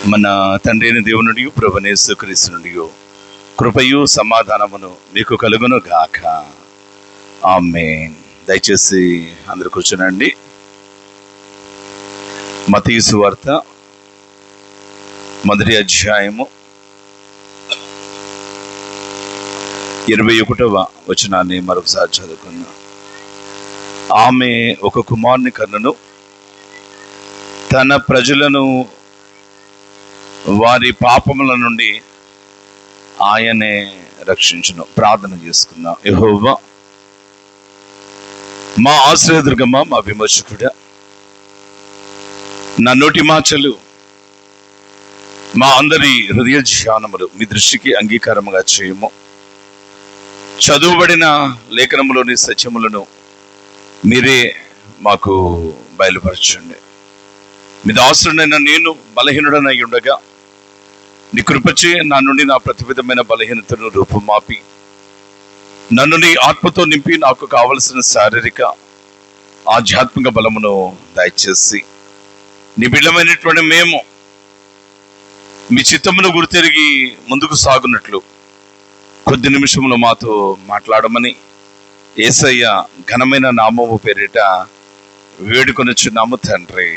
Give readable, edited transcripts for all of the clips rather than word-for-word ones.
మన తండ్రి అయిన దేవునుడి ప్రభువైన యేసుక్రీస్తు నుండి కృపయు సమాధానమును మీకు కలుగును గాక. ఆమేన్. దయచేసి అందరూ కూర్చోనండి. మత్తయి సువార్త 1వ అధ్యాయము 21వ వచనాన్ని మరొకసారి చదువుకుందాం. ఆమె ఒక కుమారుని కన్నును, తన ప్రజలను వారి పాపముల నుండి ఆయనే రక్షించును. ప్రార్థన చేసుకుందాం. యెహోవా మా ఆశ్రయదుర్గమా, మా విమోచకుడా, నా నోటి మాటలు మా అందరి హృదయ ధ్యానములు మీ దృష్టికి అంగీకారముగా చేయము. చదువుబడిన లేఖనములోని సత్యములను మీరే మాకు బయలుపరచండి. మీ దాసుడైన నేను బలహీనుడనై ఉండగా నీ కృపచే నా నుండి నా ప్రతివిధమైన బలహీనతను రూపుమాపి నన్ను నీ ఆత్మతో నింపి నాకు కావలసిన శారీరక ఆధ్యాత్మిక బలమును దయచేసి నీ బిడ్డమైనటువంటి మేము మీ చిత్తమును గుర్తెరిగి ముందుకు సాగునట్లు కొద్ది నిమిషములు మాతో మాట్లాడమని యేసయ్య ఘనమైన నామము పేరిట వేడుకొనుచున్నాము తండ్రి.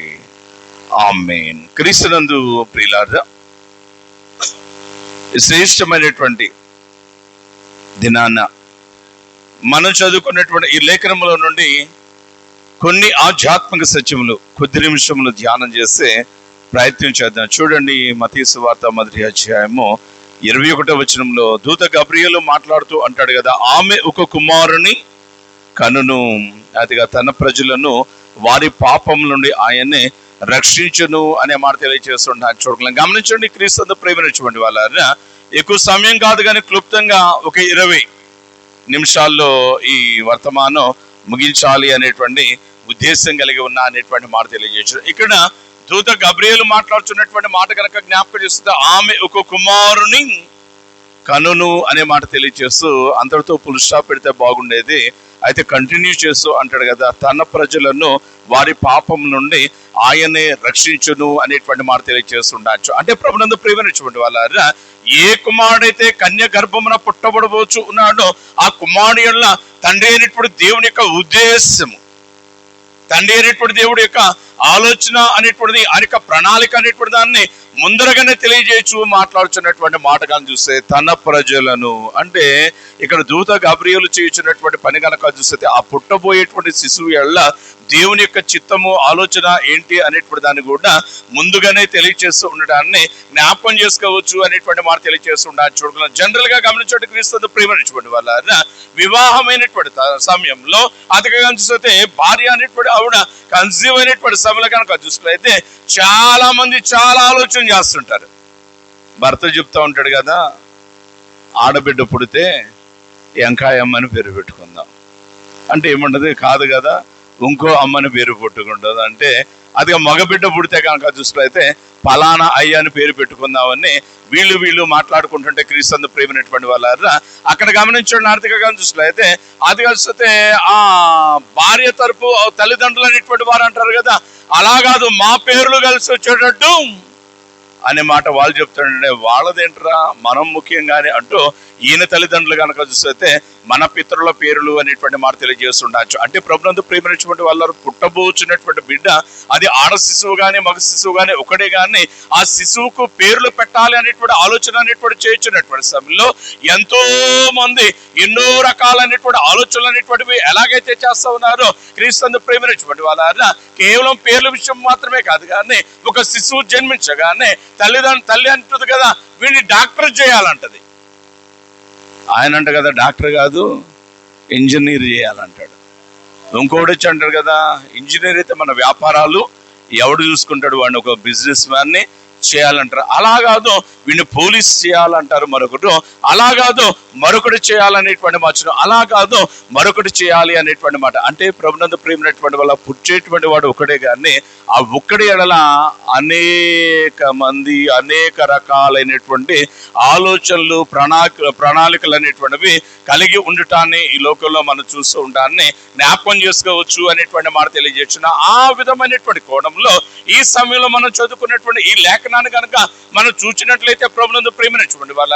ఆమేన్. క్రీస్తునందు ప్రియులారా, శ్రేష్టమైనటువంటి దినాన మనం చదువుకున్నటువంటి ఈ లేఖనముల నుండి కొన్ని ఆధ్యాత్మిక సత్యములు కొద్ది నిమిషములు ధ్యానం చేసే ప్రయత్నం చేద్దాం. చూడండి, మత్తయి సువార్త 1వ అధ్యాయము 21వ వచనంలో దూత గబ్రియేలు మాట్లాడుతూ అంటాడు కదా, ఆమె ఒక కుమారుని కనును, అదిగా తన ప్రజలను వారి పాపం నుండి ఆయనే రక్షించును అనే మాట తెలియజేస్తున్నాను. చూడగలం. గమనించండి, క్రీస్తు ప్రేమించండి వాళ్ళ ఎక్కువ సమయం కాదు కానీ క్లుప్తంగా ఒక 20 నిమిషాల్లో ఈ వర్తమానం ముగించాలి అనేటువంటి ఉద్దేశం కలిగి ఉన్న అనేటువంటి మాట తెలియజేసారు. ఇక్కడ దూత గబ్రియేలు మాట్లాడుతున్నటువంటి మాట కనుక జ్ఞాపకం చేస్తుంది. ఆమె ఒక కుమారుని కనును అనే మాట తెలియజేస్తూ అందరితో ఫుల్ స్టాప్ పెడితే బాగుండేది. అయితే కంటిన్యూ చేస్తూ అంటాడు కదా, తన ప్రజలను వారి పాపం నుండి ఆయనే రక్షించును అనేటువంటి మాట తెలియజేస్తుండొచ్చు. అంటే ప్రభునందు ప్రేమించుకోండి వాళ్ళ ఏ కుమారుడైతే కన్య గర్భమున పుట్టబడవచ్చు ఉన్నాడో ఆ కుమారుడు యొక్క తండ్రి అయినటువంటి దేవుని యొక్క ఉద్దేశము, తండ్రి అయినటువంటి దేవుడి యొక్క ఆలోచన అనేటువంటిది, ఆయన యొక్క ప్రణాళిక అనేటువంటి దాన్ని ముందరగానే తెలియజేయచ్చు మాట్లాడుతున్నటువంటి మాటగాను చూస్తే తన ప్రజలను అంటే ఇక్కడ దూత గబ్రియేలు చేయించినటువంటి పని కనుక చూస్తే ఆ పుట్టబోయేటువంటి శిశువు ఎళ్ళ దేవుని యొక్క చిత్తము ఆలోచన ఏంటి అనేటువంటి దాన్ని కూడా ముందుగానే తెలియజేస్తూ ఉండడాన్ని జ్ఞాపకం చేసుకోవచ్చు అనేటువంటి మాట తెలియజేస్తూ ఉండాలని చూడగలం. జనరల్ గా గమనించే క్రీస్తు ప్రేమించుకోండి వాళ్ళ వివాహమైనటువంటి సమయంలో అతగా చూస్తే భార్య అనేటువంటి ఆవిడ కన్సీవ్ అయినటువంటి సమయంలో కనుక చూసుకున్నైతే చాలా మంది చాలా ఆలోచన చేస్తుంటారు. భర్త చెప్తా ఉంటాడు కదా, ఆడబిడ్డ పుడితే ఎంకాయ అమ్మని పేరు పెట్టుకుందాం అంటే ఏముండదు, కాదు కదా ఇంకో అమ్మని పేరు పెట్టుకుంటుంది అంటే అది మగబిడ్డ పుడితే కనుక చూసుకున్నైతే పలానా అయ్య అని పేరు పెట్టుకుందామని వీళ్ళు మాట్లాడుకుంటుంటే క్రీస్తు ప్రేమైనటువంటి వాళ్ళ అక్కడ గమనించండి. ఆర్థికంగా చూసుకున్నైతే అది కలిస్తే ఆ భార్య తరపు తల్లిదండ్రులు అనేటువంటి వారు అంటారు కదా, అలా కాదు మా పేర్లు కలిసి వచ్చేటట్టు అనే మాట వాళ్ళు చెప్తాడంటే వాళ్ళదేంటరా మనం ముఖ్యంగానే అంటూ ఈయన తల్లిదండ్రులు కనుక చూస్తే మన పితరుల పేర్లు అనేటువంటి మాట తెలియజేస్తుండొచ్చు. అంటే ప్రభునందు ప్రేమించినటువంటి వాళ్ళు పుట్టబోచున్నటువంటి బిడ్డ అది ఆడ శిశువు కానీ మగ శిశువు కానీ ఒకటే కానీ ఆ శిశువుకు పేర్లు పెట్టాలి అనేటువంటి ఆలోచన అనేటువంటి చేయించినటువంటి సమయంలో ఎంతో మంది ఎన్నో రకాలైనటువంటి ఆలోచనలు అనేటువంటివి ఎలాగైతే చేస్తా ఉన్నారో క్రీస్తు ప్రేమించినటువంటి వాళ్ళ కేవలం పేర్ల విషయం మాత్రమే కాదు కానీ ఒక శిశువు జన్మించగానే తల్లి అంటుంది కదా వీడిని డాక్టర్ చేయాలంటది. ఆయన అంట కదా డాక్టర్ కాదు ఇంజనీర్ చేయాలంటాడు. ఇంకోటి వచ్చి అంటాడు కదా ఇంజనీర్ అయితే మన వ్యాపారాలు ఎవడు చూసుకుంటాడు, వాడిని ఒక బిజినెస్ మ్యాన్ని చేయాలంటారు. అలా కాదు వీడిని పోలీస్ చేయాలంటారు, మరొకటి అలా కాదు మరొకటి చేయాలనేటువంటి మాట, అలా కాదు మరొకటి చేయాలి అనేటువంటి మాట. అంటే ప్రభునందు ప్రేమైనటువంటి వాళ్ళ పుట్టేటువంటి వాడు ఒకడే, కానీ ఆ ఒక్కడి ఎడల అనేక మంది అనేక రకాలైనటువంటి ఆలోచనలు ప్రణాళికలు అనేటువంటివి కలిగి ఉండటాన్ని ఈ లోకంలో మనం చూస్తూ ఉంటాన్ని జ్ఞాపకం చేసుకోవచ్చు అనేటువంటి మాట తెలియజేస్తున్న ఆ విధమైనటువంటి కోణంలో ఈ సమయంలో మనం చదువుకున్నటువంటి ఈ లేఖనాన్ని కనుక మనం చూసినట్లయితే ప్రభునందు ప్రేమైనటువంటి వాళ్ళ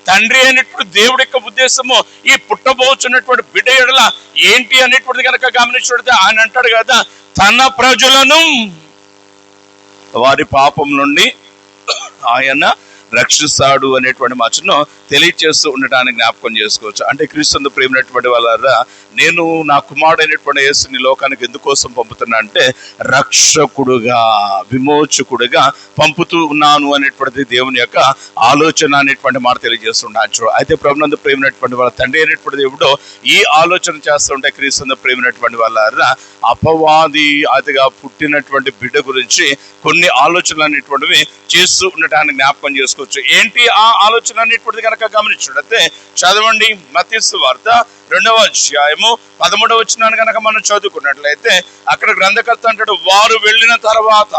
తండ్రి అనేటువంటి దేవుడి యొక్క ఉద్దేశము ఈ పుట్టబోచున్నటువంటి బిడ్డ ఎడల ఏంటి అనేటువంటిది కనుక గమనించినట్లయితే ఆయన అంటాడు కదా, తన ప్రజలను వారి పాపం నుండి ఆయన రక్షిస్తాడు అనేటువంటి మాటను తెలియచేస్తూ ఉండటానికి జ్ఞాపకం చేసుకోవచ్చు. అంటే క్రీస్తు ప్రేమైనటువంటి వాళ్ళ నేను నా కుమారుడైనటువంటి యేసుని లోకానికి ఎందుకోసం పంపుతున్నా అంటే రక్షకుడుగా విమోచకుడుగా పంపుతూ ఉన్నాను అనేటువంటిది దేవుని యొక్క ఆలోచన అనేటువంటి మాట తెలియజేస్తున్నాను. అయితే ప్రభునందు ప్రేమైనటువంటి వాళ్ళ తండ్రి అయినటువంటి దేవుడు ఈ ఆలోచన చేస్తుంటే క్రీస్తు ప్రేమైనటువంటి వాళ్ళ అపవాది అతిగా పుట్టినటువంటి బిడ్డ గురించి కొన్ని ఆలోచనలు అనేటువంటివి చేస్తూ ఉండటానికి జ్ఞాపకం చేసుకోవచ్చు. ఏంటి ఆ ఆలోచన అనేటువంటిది కనుక గమనించుంటే చదవండి, మత్తయి సువార్త 2వ అధ్యాయము 13వ వచనాన్ని కనుక మనం చదువుకున్నట్లయితే అక్కడ గ్రంథకర్త అంటాడు, వారు వెళ్ళిన తర్వాత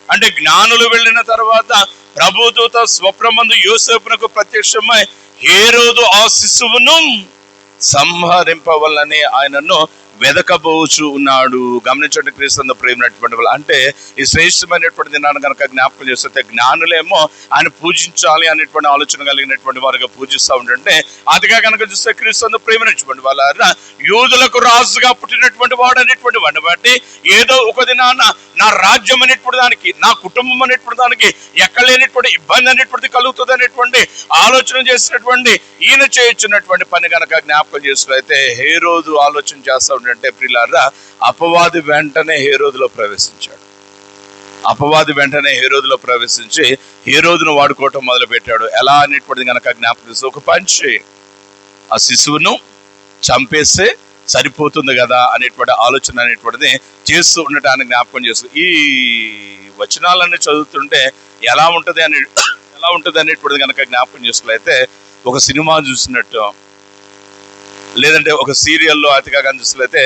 అంటే జ్ఞానులు వెళ్ళిన తర్వాత ప్రభుదూత స్వప్నమందు యోసేపునకు ప్రత్యక్షమై హేరోదు ఆ శిశువును సంహరింపవలనే ఆయనను వెదకబోచు ఉన్నాడు. గమనించండి క్రీస్తు ప్రేమైనటువంటి వాళ్ళు. అంటే ఈ శ్రేష్టమైనటువంటి దినాన్ని కనుక జ్ఞాపకం చేస్తే జ్ఞానులేమో ఆయన పూజించాలి అనేటువంటి ఆలోచన కలిగినటువంటి వారుగా పూజిస్తూ ఉంటుంటే, అదిగా కనుక చూస్తే క్రీస్తు ప్రేమైనటువంటి వాళ్ళ యూదులకు రాజుగా పుట్టినటువంటి వాడు అనేటువంటి వాడిని బట్టి ఏదో ఒక దినాన నా రాజ్యం అనేటువంటి దానికి, నా కుటుంబం అనేటువంటి దానికి ఎక్కలేనటువంటి ఇబ్బంది అనేటువంటిది కలుగుతుంది అనేటువంటి ఆలోచన చేసినటువంటి ఈయన చేయించినటువంటి పని కనుక జ్ఞాపకం చేసుకున్నైతే హేరోదు ఆలోచన చేస్తూ అంటే ప్రియులారా అపవాది వెంటనే హేరోదులో ప్రవేశించాడు. అపవాది వెంటనే హేరోదులో ప్రవేశించి హేరోదును వాడుకోవటం మొదలు పెట్టాడు. ఎలా అనేటువంటిది కనుక జ్ఞాపకం చేస్తే ఒక పంచి ఆ శిశువును చంపేస్తే సరిపోతుంది కదా అనేటువంటి ఆలోచన అనేటువంటిది చేస్తూ ఉండటానికి జ్ఞాపకం చేస్తూ ఈ వచనాలన్నీ చదువుతుంటే ఎలా ఉంటుంది అనేటువంటిది కనుక జ్ఞాపకం చేసుకున్నట్లయితే ఒక సినిమా చూసినట్టు, లేదంటే ఒక సీరియల్లో అతిగా చూసినట్లయితే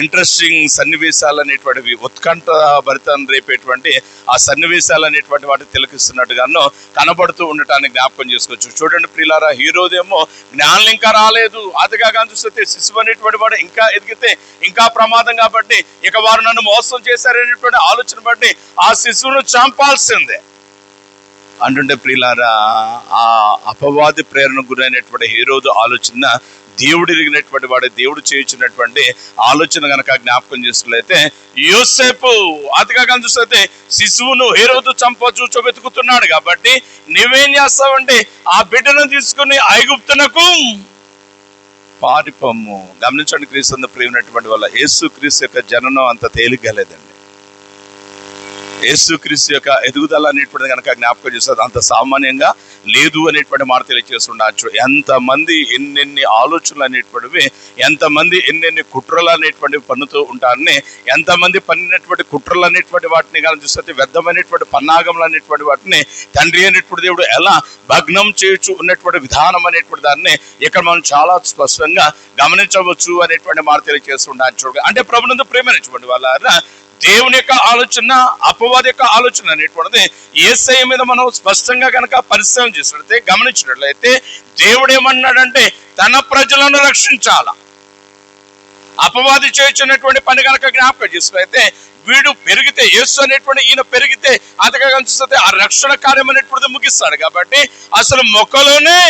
ఇంట్రెస్టింగ్ సన్నివేశాలు అనేటువంటివి ఉత్కంఠ భరితం రేపేటువంటి ఆ సన్నివేశాలు అనేటువంటి వాటిని తిలకిస్తున్నట్టుగానో కనబడుతూ ఉండటానికి జ్ఞాపకం చేసుకోవచ్చు. చూడండి ప్రియులారా, హీరోదేమో జ్ఞానులు ఇంకా రాలేదు, అతిగా చూస్తే శిశువు అనేటువంటి వాడు ఇంకా ఎదిగితే ఇంకా ప్రమాదం కాబట్టి ఇక వారు నన్ను మోసం చేశారనేటువంటి ఆలోచన బట్టి ఆ శిశువును చంపాల్సిందే అంటుంటే ప్రియులారా, ఆ అపవాది ప్రేరణ గురైనటువంటి హేరోదు ఆలోచన దేవుడు ఎరిగినటువంటి వాడు దేవుడు చేయించినటువంటి ఆలోచన కనుక జ్ఞాపకం చేసుకున్నట్లయితే యోసేపు అతిగా చూస్తే శిశువును హేరోదు చంపచూచో వెతుకుతున్నాడు కాబట్టి నువ్వేం చేస్తావంటే ఆ బిడ్డను తీసుకుని ఐగుప్తునకు పారిపోము. గమనించండి క్రీస్తు ప్రేమైనటువంటి వల్ల యేసు క్రీస్తు యొక్క జననం అంత తేలిగ్గా లేదండి. యేసుక్రీస్తు యొక్క ఎదుగుదల అనేటువంటిది కనుక జ్ఞాపకం చేస్తుంది అంత సామాన్యంగా లేదు అనేటువంటి మాట తెలియజేస్తుండొచ్చు. ఎంతమంది ఎన్నెన్ని ఆలోచనలు అనేటువంటివి, ఎంతమంది ఎన్నెన్ని కుట్రలు అనేటువంటివి పన్నుతూ ఉంటారని, ఎంతమంది పన్నినటువంటి కుట్రలు అనేటువంటి వాటిని కానీ చూస్తే వ్యర్థమైనటువంటి పన్నాగములు అనేటువంటి వాటిని తండ్రి అనేటువంటి దేవుడు ఎలా భగ్నం చేయొచ్చు ఉన్నటువంటి విధానం అనేటువంటి దాన్ని ఇక్కడ మనం చాలా స్పష్టంగా గమనించవచ్చు అనేటువంటి మాట తెలియజేస్తుండొచ్చు. అంటే ప్రభునందు ప్రేమైనటువంటి వాళ్ళ దేవుని యొక్క ఆలోచన అపవాది యొక్క ఆలోచన అనేటువంటిది యేసయ్య మీద మనం స్పష్టంగా కనుక పరిశ్రమ చేసినట్లయితే గమనించినట్లయితే దేవుడు ఏమన్నాడంటే తన ప్రజలను రక్షించాల. అపవాది చేయించినటువంటి పని కనుక జ్ఞాపకం చేసుకున్నట్లయితే వీడు పెరిగితే, యేసు అనేటువంటి ఈయన పెరిగితే అతగా కనిపిస్తే ఆ రక్షణ కార్యం అనేటువంటిది ముగిస్తాడు. కాబట్టి అసలు మొక్కలోనే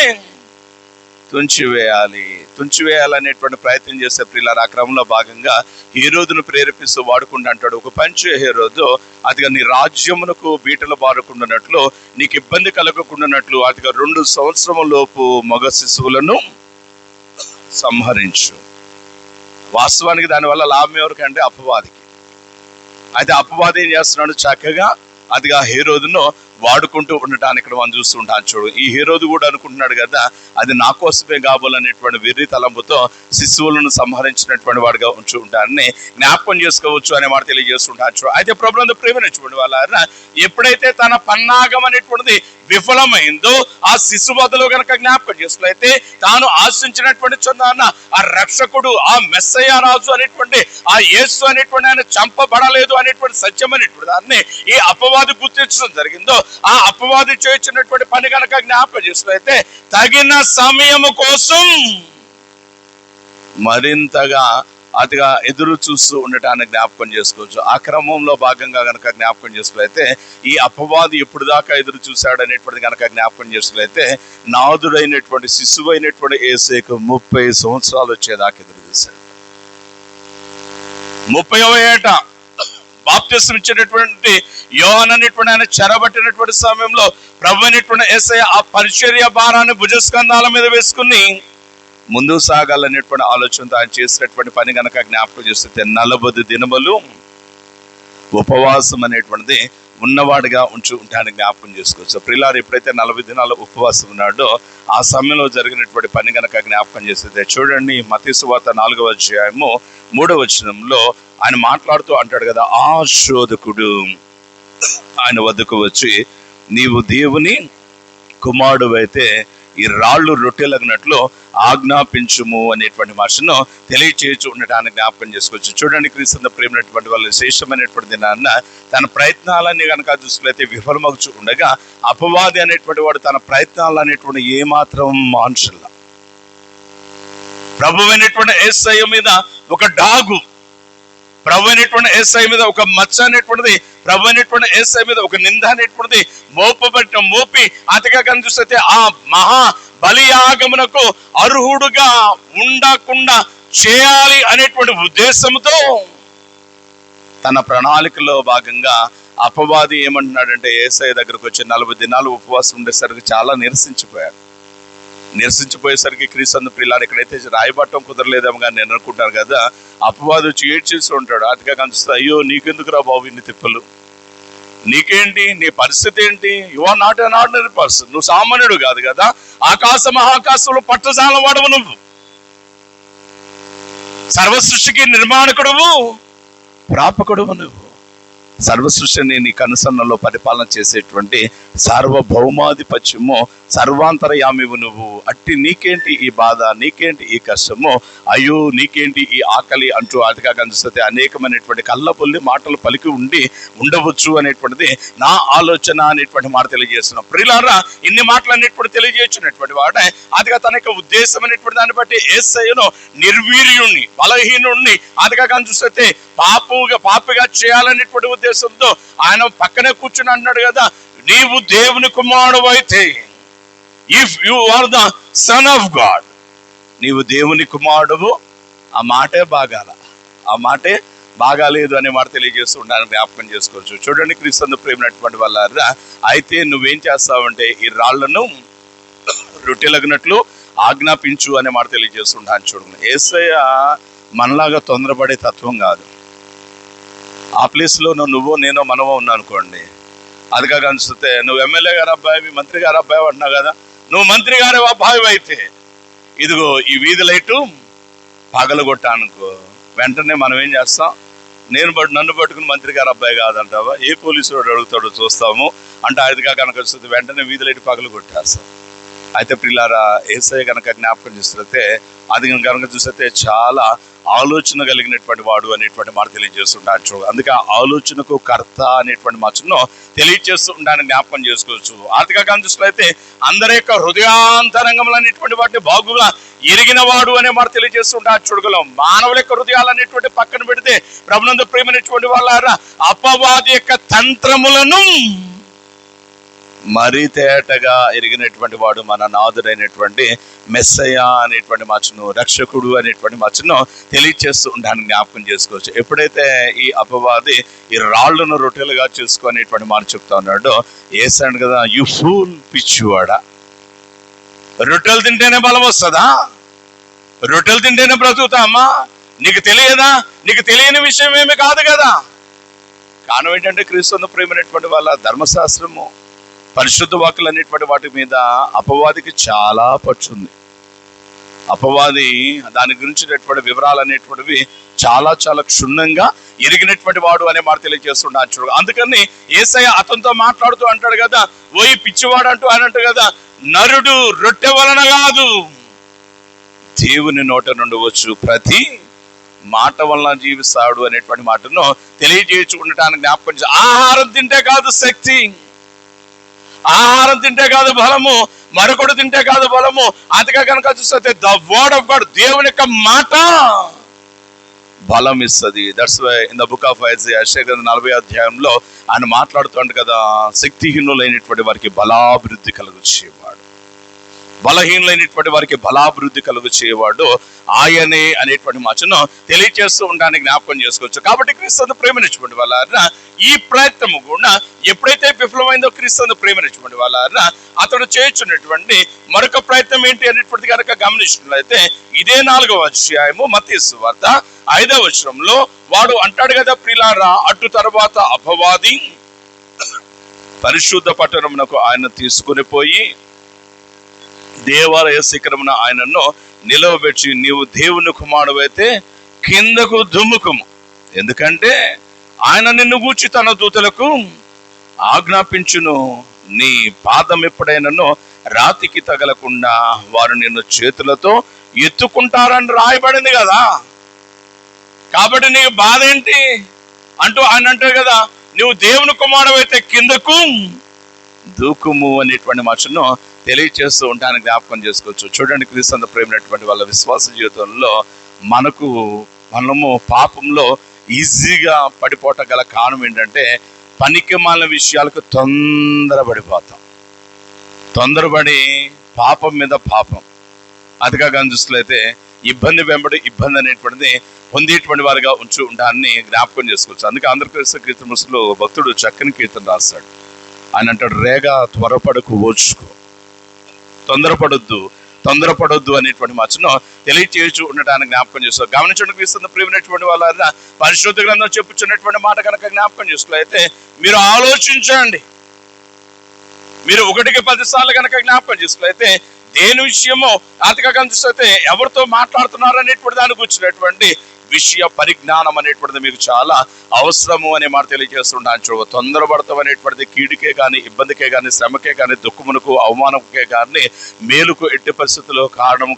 తుంచివేయాలనేటువంటి ప్రయత్నం చేసే ప్రియులారా, ఆ క్రమంలో భాగంగా హేరోదును ప్రేరేపిస్తూ వాడుకుంటూ అంటాడు, ఒక పంచి హేరోదు అదిగా నీ రాజ్యమునకు బీటలు బారుకుంటున్నట్లు, నీకు ఇబ్బంది కలగకుండానట్లు అదిగా 2 సంవత్సరముల లోపు మగ శిశువులను సంహరించు. వాస్తవానికి దానివల్ల లాభం ఎవరికంటే అపవాదికి. అయితే అపవాది ఏం చేస్తున్నాడు, చక్కగా అదిగా హేరోదును వాడుకుంటూ ఉండటానికి ఇక్కడ మనం చూస్తూ ఉంటాను. చూడు, ఈ హీరోది కూడా అనుకుంటున్నాడు కదా అది నా కోసమే కాబోలనేటువంటి వెర్రి తలంపుతో శిశువులను సంహరించినటువంటి వాడుగా ఉంటూ ఉంటానని జ్ఞాపకం చేసుకోవచ్చు అనే మాట తెలియజేస్తుంటాను. చూడు, అయితే ప్రభువునందు ప్రేమించుకోండి వాళ్ళ ఎప్పుడైతే తన పన్నాగం అనేటువంటిది విఫలమైందో ఆ శిశువధలో గనక జ్ఞాపకం చేసుకున్నైతే తాను ఆశించినటువంటి చున్నాన్న ఆ రక్షకుడు, ఆ మెస్సయ్య రాజు అనేటువంటి ఆ యేసు అనేటువంటి ఆయన చంపబడలేదు అనేటువంటి సత్యం అనేటువంటి దాన్ని ఈ అపవాది గుర్తించడం జరిగిందో ఆ అపవాది చేయించినటువంటి పని కనుక జ్ఞాపకం చేసుకున్నైతే తగిన సమయము కోసం మరింతగా అతిగా ఎదురు చూస్తూ ఉండటాన్ని జ్ఞాపకం చేసుకోవచ్చు. ఆ క్రమంలో భాగంగా కనుక జ్ఞాపకం చేసుకున్నైతే ఈ అపవాది ఎప్పుడు దాకా ఎదురు చూశాడు అనేటువంటిది కనుక జ్ఞాపకం చేసుకున్నైతే నాదుడైనటువంటి శిశువు అయినటువంటి యేసుకు 30 సంవత్సరాలు వచ్చేదాకా ఎదురు చూశాడు. 30వ ఏట బాప్తిసం ఇచ్చినటువంటి యోహాను అనేటువంటి ఆయన చెరబట్టినటువంటి సమయంలో ప్రభు అయినటువంటి యేసయ్య ఆ పరిచర్య భారాన్ని భుజస్కంధాల మీద వేసుకుని ముందు సాగాలనేటువంటి ఆలోచనతో ఆయన చేసినటువంటి పని కనుక జ్ఞాపకం చేస్తే 40 దినములు ఉపవాసం అనేటువంటిది ఉన్నవాడిగా ఉంటానికి జ్ఞాపకం చేసుకోవచ్చు. ప్రియులారు ఎప్పుడైతే 40 దినాలు ఉపవాసం ఉన్నాడో ఆ సమయంలో జరిగినటువంటి పని కనుక జ్ఞాపకం చేస్తే చూడండి, మత్తయి సువార్త 4వ అధ్యాయము 3వ వచనంలో ఆయన మాట్లాడుతూ అంటాడు కదా, ఆ శోధకుడు ఆయన వద్దకు వచ్చి నీవు దేవుని కుమారుడు అయితే ఈ రాళ్ళు రొట్టెలగినట్లు ఆజ్ఞాపించుము అనేటువంటి భాషను తెలియచేయచ్చు ఉండటానికి జ్ఞాపకం చేసుకోవచ్చు. చూడండి, క్రీస్తు ప్రేమైనటువంటి వాళ్ళు విశేషమైనటువంటి దినాన్న తన ప్రయత్నాలన్నీ కనుక చూసుకులైతే విఫలమవుతూ ఉండగా అపవాది అనేటువంటి వాడు తన ప్రయత్నాలు అనేటువంటి ఏమాత్రం మానుషుల ప్రభు అయినటువంటి యేసయ్య మీద ఒక డాగు, ప్రభు అయినటువంటి యేసయ్య మీద ఒక మచ్చ అనేటువంటిది, ప్రభు అయినటువంటి యేసయ్య మీద ఒక నింద అనేటువంటిది మోపి అతిగా కనిపిస్తే ఆ మహా బలియాగమునకు అర్హుడుగా ఉండకుండా చేయాలి అనేటువంటి ఉద్దేశంతో తన ప్రణాళికలో భాగంగా అపవాది ఏమంటున్నాడంటే యేసయ్య దగ్గరకు వచ్చి 40 దినాలు ఉపవాసం ఉండేసరికి చాలా నిరసించిపోయేసరికి క్రీస్తు ప్రియులారు ఎక్కడైతే రాయబట్టం కుదరలేదేమో కానీ నేను అనుకుంటాను కదా, అపవాది వచ్చి ఏడ్చేసి ఉంటాడు. అతిగా కనిపిస్తుంది, అయ్యో నీకెందుకు రా బాబు ఇన్ని తిప్పలు, నీకేంటి, నీ పరిస్థితి ఏంటి, you are not an ordinary person, నువ్వు సామాన్యుడు కాదు కదా, ఆకాశ మహాకాశంలో పట్టజాల వాడవు, నువ్వు సర్వసృష్టికి నిర్మాణకుడువు, ప్రాపకుడువు, నువ్వు సర్వసృష్టిని నీ కనుసన్నలో పరిపాలన చేసేటువంటి సార్వభౌమాధిపత్యము సర్వాంతరయామివు నువ్వు. అట్టి నీకేంటి ఈ బాధ, నీకేంటి ఈ కష్టము, అయ్యో నీకేంటి ఈ ఆకలి అంటూ అతిగా కనిపిస్తే అనేకమైనటువంటి కళ్ళబొల్లి మాటలు పలికి ఉండవచ్చు అనేటువంటిది నా ఆలోచన అనేటువంటి మాట తెలియజేస్తున్నాం. ప్రియులారా, ఇన్ని మాటలు అనేటువంటి తెలియజేసినటువంటి వాడే అదిగా తన యొక్క ఉద్దేశం అనేటువంటి దాన్ని బట్టి యేసయ్యను నిర్వీర్యుణ్ణి, బలహీనుణ్ణి అదిగా కనిపిస్తే పాపిగా చేయాలనేటువంటి ఉద్దేశంతో ఆయన పక్కనే కూర్చుని అన్నాడు కదా, నీవు దేవుని కుమారుడు అయితే, if you are the son of God, నీవు దేవుని కుమారుడు. ఆ మాటే బాగాలేదు అనే మాట తెలియజేస్తూ ఉండాలని జ్ఞాపకం చేసుకోవచ్చు. చూడండి, క్రీస్తు ప్రేమైనటువంటి వాళ్ళ అయితే నువ్వేం చేస్తావంటే ఈ రాళ్లను రొట్టెలగినట్లు ఆజ్ఞాపించు అనే మాట తెలియజేస్తుంటాను. చూడండి, యేసయ్య మనలాగా తొందరపడే తత్వం కాదు. ఆ ప్లేస్లో నువ్వో నేనో మనమో ఉన్నా అనుకోండి, అదిగా కనిపిస్తే నువ్వు ఎమ్మెల్యే గారు అబ్బాయి, మంత్రి గారు అబ్బాయి అంటున్నావు కదా, నువ్వు మంత్రి గారి అబ్బాయి అయితే ఇదిగో ఈ వీధి లైటు పగలగొట్టానుకో, వెంటనే మనం ఏం చేస్తాం, నన్ను పట్టుకుని మంత్రి గారు అబ్బాయి కాదంటావా, ఏ పోలీసు వాడు అడుగుతాడో చూస్తాము అంటే అదిగా కనుక వస్తుంది, వెంటనే వీధి లైటు పగలగొట్టేస్తాం. అయితే ప్రియులారా, యేసయ్య కనుక జ్ఞాపకం చేస్తే అది కనుక చూస్తే చాలా ఆలోచన కలిగినటువంటి వాడు అనేటువంటి మాట తెలియజేస్తుంటాడు. అందుకే ఆ ఆలోచనకు కర్త అనేటువంటి మాటను తెలియజేస్తూ ఉండడానికి జ్ఞాపకం చేసుకోవచ్చు. ఆర్థిక కాంతిలో అయితే అందరి యొక్క హృదయాంతరంగంలో అనేటువంటి వాటిని బాగుగా ఎరిగిన వాడు అనే మాట తెలియజేస్తుంటాడు. చూడగలం మానవుల యొక్క హృదయాలు అనేటువంటి పక్కన పెడితే ప్రభునందు ప్రేమైనటువంటి వాళ్ళ అపవాది యొక్క తంత్రములను మరీ తేటగా ఎరిగినటువంటి వాడు మన నాథుడైనటువంటి మెస్సయ్య అనేటువంటి మాటను, రక్షకుడు అనేటువంటి మాటను తెలియచేస్తూ ఉండడానికి జ్ఞాపకం చేసుకోవచ్చు. ఎప్పుడైతే ఈ అపవాది ఈ రాళ్లను రొట్టెలుగా చేసుకునేటువంటి మాట చెప్తా ఉన్నాడో, ఏసాడు కదా, యు ఫూల్ పిచ్చివాడా, రొట్టెలు తింటేనే బలం వస్తుందా, రొట్టెలు తింటేనే బ్రతుకుతామా, నీకు తెలియదా, నీకు తెలియని విషయం ఏమి కాదు కదా. కారణం ఏంటంటే క్రీస్తును ప్రేమైనటువంటి వాళ్ళ ధర్మశాస్త్రము పరిశుద్ధ వాక్కులు అనేటువంటి వాటి మీద అపవాదికి చాలా పచ్చుంది. అపవాది దాని గురించినటువంటి వివరాలు అనేటువంటివి చాలా చాలా క్షుణ్ణంగా ఎరిగినటువంటి వాడు అనే మాట తెలియజేస్తున్నాడు. అందుకని యేసయ్య అతనితో మాట్లాడుతూ అంటాడు కదా, ఓయి పిచ్చివాడు అంటూ ఆయన అంటాడు కదా, నరుడు రొట్టె వలన కాదు దేవుని నోట నుండి వచ్చు ప్రతి మాట వలన జీవిస్తాడు అనేటువంటి మాటను తెలియజేయడానికి జ్ఞాపకం చేసి, ఆహారం తింటే కాదు శక్తి, ఆహారం తింటే కాదు బలము, మరొకటి తింటే కాదు బలము. అదిగా కనుక చూస్తే ద వర్డ్ ఆఫ్ గాడ్, దేవుని యొక్క మాట బలం ఇస్తుంది. That's why in the book of Isaiah 40వ అధ్యాయంలో ఆయన మాట్లాడుతుంట కదా, శక్తిహీనులైనటువంటి వారికి బలాభివృద్ధి కలుగు చేయవాడు, బలహీనులైనటువంటి వారికి బలాభివృద్ధి కలుగు చేయవాడు ఆయనే అనేటువంటి మాటను తెలియజేస్తూ ఉండడానికి జ్ఞాపకం చేసుకోవచ్చు. కాబట్టి క్రీస్తును ప్రేమించినటువంటి వాళ్ళ ఈ ప్రయత్నము కూడా ఎప్పుడైతే విఫలమైందో, క్రీస్తును ప్రేమించినటువంటి వాళ్ళ అతడు చేస్తున్నటువంటి మరొక ప్రయత్నం ఏంటి అనేటువంటి కనుక గమనించినట్లయితే, ఇదే 4వ అధ్యాయము మత్తయి సువార్త 5వ వచనంలో వాడు అంటాడు కదా, ప్రియులారా, అటు తర్వాత అపవాది పరిశుద్ధ పట్టణమునకు ఆయన తీసుకుని పోయి దేవాలయ శిఖరమున ఆయనను నిలవబెట్టి, నీవు దేవుని కుమారుడైతే కిందకు దుమ్ముకుము, ఎందుకంటే ఆయన నిన్ను గూర్చి తన దూతలకు ఆజ్ఞాపించును, నీ పాదం ఎప్పుడైనాను రాతికి తగలకుండా వారు నిన్ను చేతులతో ఎత్తుకుంటారని రాయబడింది కదా. కాబట్టి నీకు బాధ ఏంటి అంటూ ఆయన అంటారు కదా, నువ్వు దేవుని కుమారుడైతే కిందకు దూకుము అనేటువంటి మాటను తెలియచేస్తూ ఉంటానికి జ్ఞాపకం చేసుకోవచ్చు. చూడండి, క్రీస్తు ప్రేమైనటువంటి వాళ్ళ విశ్వాస జీవితంలో మనము పాపంలో ఈజీగా పడిపోవటం గల కారణం ఏంటంటే, పనికి మాలిన విషయాలకు తొందరపడిపోతాం. తొందరపడి పాపం మీద పాపం, అదిగా చూసినట్లయితే ఇబ్బంది వెంబడి ఇబ్బంది అనేటువంటిది పొందేటువంటి వారిగా ఉంచు ఉంటాన్ని జ్ఞాపకం చేసుకోవచ్చు. అందుకే ఆంధ్రప్రదేశ్ కీర్తనలో భక్తుడు చక్కని కీర్తన రాస్తాడు. ఆయన అంటాడు, రేగా త్వరపడకు ఓర్చుకో, తొందరపడొద్దు అనేటువంటి మాటను తెలియచేయచ్చు ఉండటానికి జ్ఞాపకం చేస్తారు. గమనించడానికి క్రీస్తు ప్రియమైనటువంటి వాళ్ళ పరిశుద్ధ గ్రంథం చెప్పుచున్నటువంటి మాట కనుక జ్ఞాపకం చేసుకున్నట్లయితే, మీరు ఆలోచించండి. మీరు 1కి 10 సార్లు కనుక జ్ఞాపకం చేసుకున్నట్లయితే, దేని విషయమో అతిగా కనిపిస్తే ఎవరితో మాట్లాడుతున్నారు అనేటువంటి దానికి వచ్చినటువంటి విషయ పరిజ్ఞానం అనేటువంటిది మీకు చాలా అవసరము అనే మాట తెలియజేస్తున్నాను. తొందరపడతాం అనేటువంటిది కీడుకే కానీ, ఇబ్బందికే కానీ, శ్రమకే కానీ, దుఃఖమునకు, అవమానంకే కానీ, మేలుకు ఎట్టి పరిస్థితుల్లో కారణం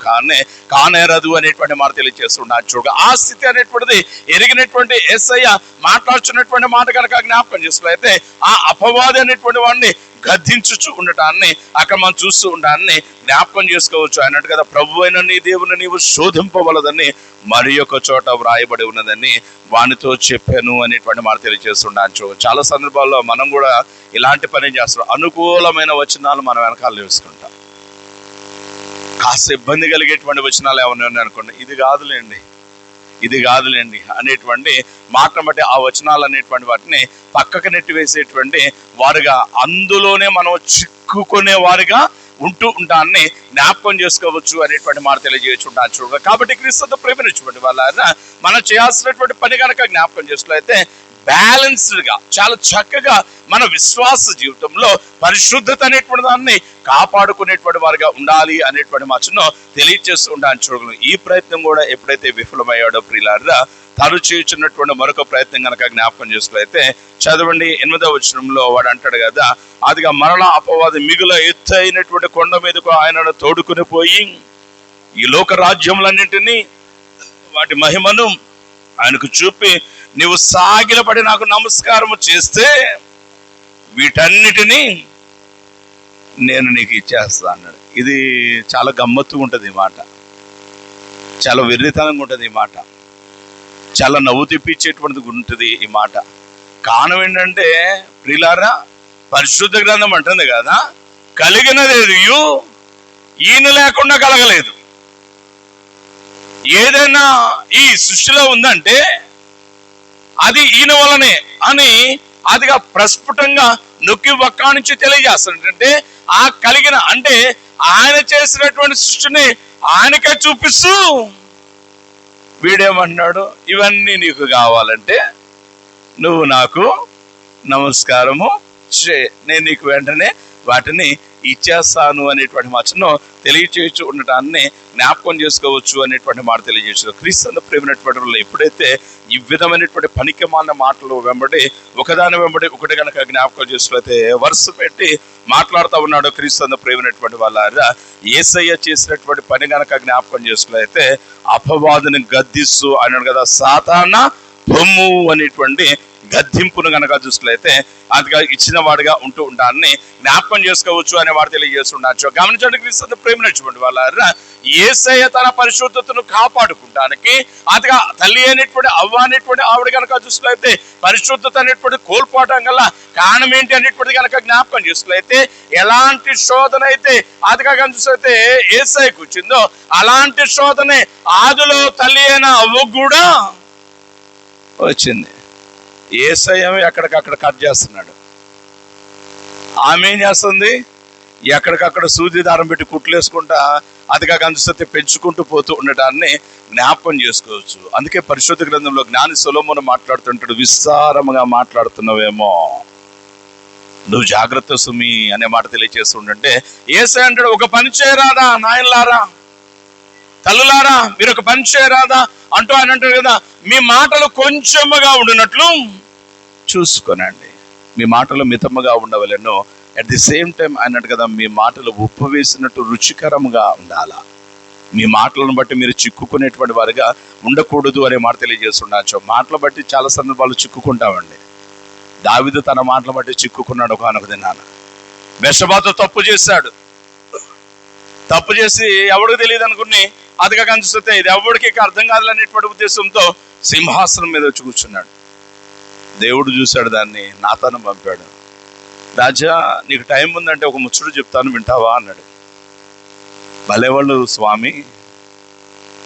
కానేరదు అనేటువంటి మాట తెలియజేస్తున్నాను. ఆ స్థితి అనేటువంటిది ఎరిగినటువంటి యేసయ్య మాట్లాడుతున్నటువంటి మాట కనుక జ్ఞాపకం చేసుకున్నట్లయితే, ఆ అపవాది అనేటువంటి వాడిని గద్దించుచు ఉండటాన్ని అక్కడ మనం చూస్తూ ఉండడాన్ని జ్ఞాపకం చేసుకోవచ్చు. అన్నట్టు కదా, ప్రభు అయిన నీ దేవుని నీవు శోధింపవలదని మరి ఒక చోట వ్రాయబడి ఉన్నదని వానితో చెప్పాను అనేటువంటి మాట తెలియజేస్తున్నాను. చాలా సందర్భాల్లో మనం కూడా ఇలాంటి పని చేస్తాం. అనుకూలమైన వచనాలు మనం వెనకాల వేసుకుంటాం. కాస్త ఇబ్బంది కలిగేటువంటి వచనాలు ఏమన్నా ఉన్నాయి అనుకోండి, ఇది కాదులేండి అనేటువంటి మాటను బట్టి ఆ వచనాలు అనేటువంటి వాటిని పక్కకు నెట్టివేసేటువంటి వారుగా, అందులోనే మనం చిక్కుకునే వారిగా ఉంటూ ఉంటాన్ని జ్ఞాపకం చేసుకోవచ్చు అనేటువంటి మాట తెలియజేయచ్చు. కాబట్టి క్రీస్తుతో ప్రేమించినటువంటి వాళ్ళ మనం చేయాల్సినటువంటి పని కనుక జ్ఞాపకం చేసుకున్నట్లయితే, బ్యాలెన్స్డ్గా చాలా చక్కగా మన విశ్వాస జీవితంలో పరిశుద్ధత అనేటువంటి దాన్ని కాపాడుకునేటువంటి వారిగా ఉండాలి అనేటువంటి మాటను తెలియజేస్తూ ఉంటాను. ఈ ప్రయత్నం కూడా ఎప్పుడైతే విఫలమయ్యాడో ప్రియులారా, తను చేస్తున్నటువంటి మరొక ప్రయత్నం కనుక జ్ఞాపకం చేసుకున్నట్లయితే చదవండి. 8వ వచనంలో వాడు అంటాడు కదా, అదిగా మరలా అపవాది మిగుల ఎత్తైనటువంటి కొండ మీదకు ఆయనను తోడుకుని పోయి ఈ లోక రాజ్యములన్నింటినీ వాటి మహిమను ఆయనకు చూపి, నీవు సాగిలపడి నాకు నమస్కారము చేస్తే వీటన్నిటినీ నేను నీకు ఇచ్చేస్తా అన్నాడు. ఇది చాలా గమ్మత్తుగా ఉంటుంది ఈ మాట, చాలా వెర్రితనంగా ఉంటుంది ఈ మాట, చాలా నవ్వు తెప్పించేటువంటిది ఉంటుంది ఈ మాట. కారణం ఏంటంటే ప్రియులారా, పరిశుద్ధ గ్రంథం అంటుంది కదా, కలిగినది ఈయన లేకుండా కలగలేదు. ఏదైనా ఈ సృష్టిలో ఉందంటే అది ఈయన వలనే అని అదిగా ప్రస్ఫుటంగా నొక్కి వక్కానించి తెలియజేస్తాడంటే, ఆ కలిగిన అంటే ఆయన చేసినటువంటి సృష్టిని ఆయనకే చూపిస్తూ వీడేమన్నాడు, ఇవన్నీ నీకు కావాలంటే నువ్వు నాకు నమస్కారము చే, నేను నీకు వెంటనే వాటిని ఇచ్చేస్తాను అనేటువంటి మాటను తెలియచేయచ్చు ఉండటాన్ని జ్ఞాపకం చేసుకోవచ్చు అనేటువంటి మాట తెలియజేసారు. క్రీస్తు ప్రేమైనటువంటి వాళ్ళు ఎప్పుడైతే ఈ విధమైనటువంటి పనికిమాలిన మాటలు వెంబడి ఒకదాని వెంబడి ఒకటి కనుక జ్ఞాపకం చేసినట్లయితే వరుస పెట్టి మాట్లాడుతూ ఉన్నాడు క్రీస్తు ప్రేమైనటువంటి వాళ్ళ యేసయ్య చేసినటువంటి పని కనుక జ్ఞాపకం చేసుకున్నట్లయితే అపవాదుని గద్దిస్తూ అన్నాడు కదా, సాతాన బొమ్ము అనేటువంటి గద్దింపును కనుక చూసినట్లయితే అదిగా ఇచ్చిన వాడిగా ఉంటూ ఉండాలని జ్ఞాపకం చేసుకోవచ్చు అనే వాడు తెలియజేస్తుండొచ్చు. గమనించండి, క్రీస్తు ప్రేమైనటువంటి వాళ్ళ యేసయ్య తన పరిశుద్ధతను కాపాడుకుంటానికి అదిగా తల్లి అయినటువంటి అవ్వ అనేటువంటి ఆవిడ కనుక చూసినట్లయితే పరిశుద్ధత అనేటువంటి కోల్పోవడం గల కారణం ఏంటి అనేటువంటిది కనుక జ్ఞాపకం చేసుకున్నట్లయితే ఎలాంటి శోధన అయితే అదిగా చూసినట్లయితే యేసయ్యకు వచ్చిందో అలాంటి శోధనే ఆదిలో తల్లి అయిన అవ్వ కూడా వచ్చింది. యేసయ్య ఎక్కడికక్కడ కట్ చేస్తున్నాడు, ఆమె ఏం చేస్తుంది ఎక్కడికక్కడ సూది దారం పెట్టి కుట్లేసుకుంటా అదిగా కనిపిస్తే పెంచుకుంటూ పోతూ ఉండటాన్ని జ్ఞాపకం చేసుకోవచ్చు. అందుకే పరిశుద్ధ గ్రంథంలో జ్ఞాని సొలొమోను మాట్లాడుతుంటాడు, విస్తారముగా మాట్లాడుతున్నావేమో, నువ్వు జాగ్రత్త సుమి అనే మాట తెలియజేస్తుంటే యేసయ్య అంటాడు, ఒక పని చేయరాదా నాయనలారా తల్లులారా, మీరు ఒక పని చేయరాదా అంటూ ఆయన అంటారు కదా, మీ మాటలు కొంచెముగా ఉండినట్లు చూసుకోనండి, మీ మాటలు మితముగా ఉండవలెను. అట్ ది సేమ్ టైం అన్నట్టు కదా, మీ మాటలు ఉప్పు వేసినట్టు రుచికరంగా ఉండాలా. మీ మాటలను బట్టి మీరు చిక్కుకునేటువంటి వారిగా ఉండకూడదు అనే మాట తెలియజేస్తుండొచ్చు. మాటలు బట్టి చాలా సందర్భాలు చిక్కుకుంటామండి. దావీదు తన మాటలు బట్టి చిక్కుకున్నాడు. ఒకనొక దినాన బెత్షెబాతో తప్పు చేశాడు. తప్పు చేసి ఎవడికి తెలియదు అనుకుని అదిగా కనిపిస్తే ఇది ఎవరికి అర్థం కాదులనేటువంటి ఉద్దేశంతో సింహాసనం మీద వచ్చి కూర్చున్నాడు. దేవుడు చూశాడు, దాన్ని నాతాను పంపాడు. రాజా, నీకు టైం ఉందంటే ఒక ముచ్చట చెప్తాను, వింటావా అన్నాడు. భలేవాళ్ళు స్వామి,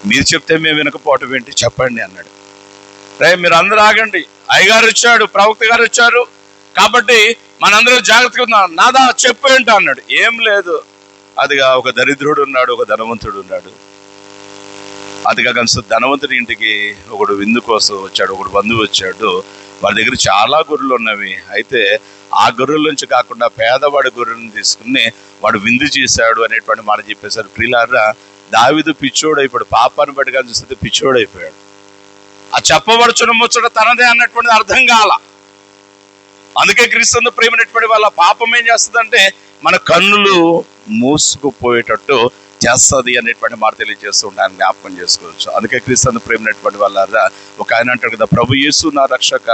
మీరు చెప్తే మేము వినకపోవటం ఏంటి, చెప్పండి అన్నాడు. రే మీరు అందరూ ఆగండి, అయ్యగారు వచ్చాడు, ప్రవక్త గారు వచ్చారు కాబట్టి మనందరూ జాగ్రత్తగా ఉన్నాం, నాదా చెప్పు ఏంటో అన్నాడు. ఏం లేదు, అదిగా ఒక దరిద్రుడు ఉన్నాడు, ఒక ధనవంతుడు ఉన్నాడు. అదిగా కనుక ధనవంతుడి ఇంటికి ఒకడు విందు కోసం వచ్చాడు, ఒకడు బంధువు వచ్చాడు. వాడి దగ్గర చాలా గొర్రెలు ఉన్నవి. అయితే ఆ గొర్రెల నుంచి కాకుండా పేదవాడి గొర్రెలను తీసుకుని వాడు విందు చేశాడు అనేటువంటి మాట చెప్పేశారు. ప్రియులారా, దావీదు పిచ్చోడు అయిపోయాడు, పాపాన్ని బట్టి కానీ చూస్తే పిచ్చోడు అయిపోయాడు. ఆ చెప్పబడుచున్న ముచ్చట తనదే అన్నటువంటిది అర్థం కాల. అందుకే క్రీస్తు ప్రేమైనటువంటి వాళ్ళ పాపం ఏం చేస్తుందంటే మన కన్నులు మూసుకుపోయేటట్టు చేస్తుంది అనేటువంటి మాట తెలియజేస్తూ ఉండాలని జ్ఞాపకం చేసుకోవచ్చు. అందుకే క్రీస్తు ప్రేమైనటువంటి వాళ్ళ ఒక ఆయన అంటాడు కదా, ప్రభు యేసు నా రక్షక,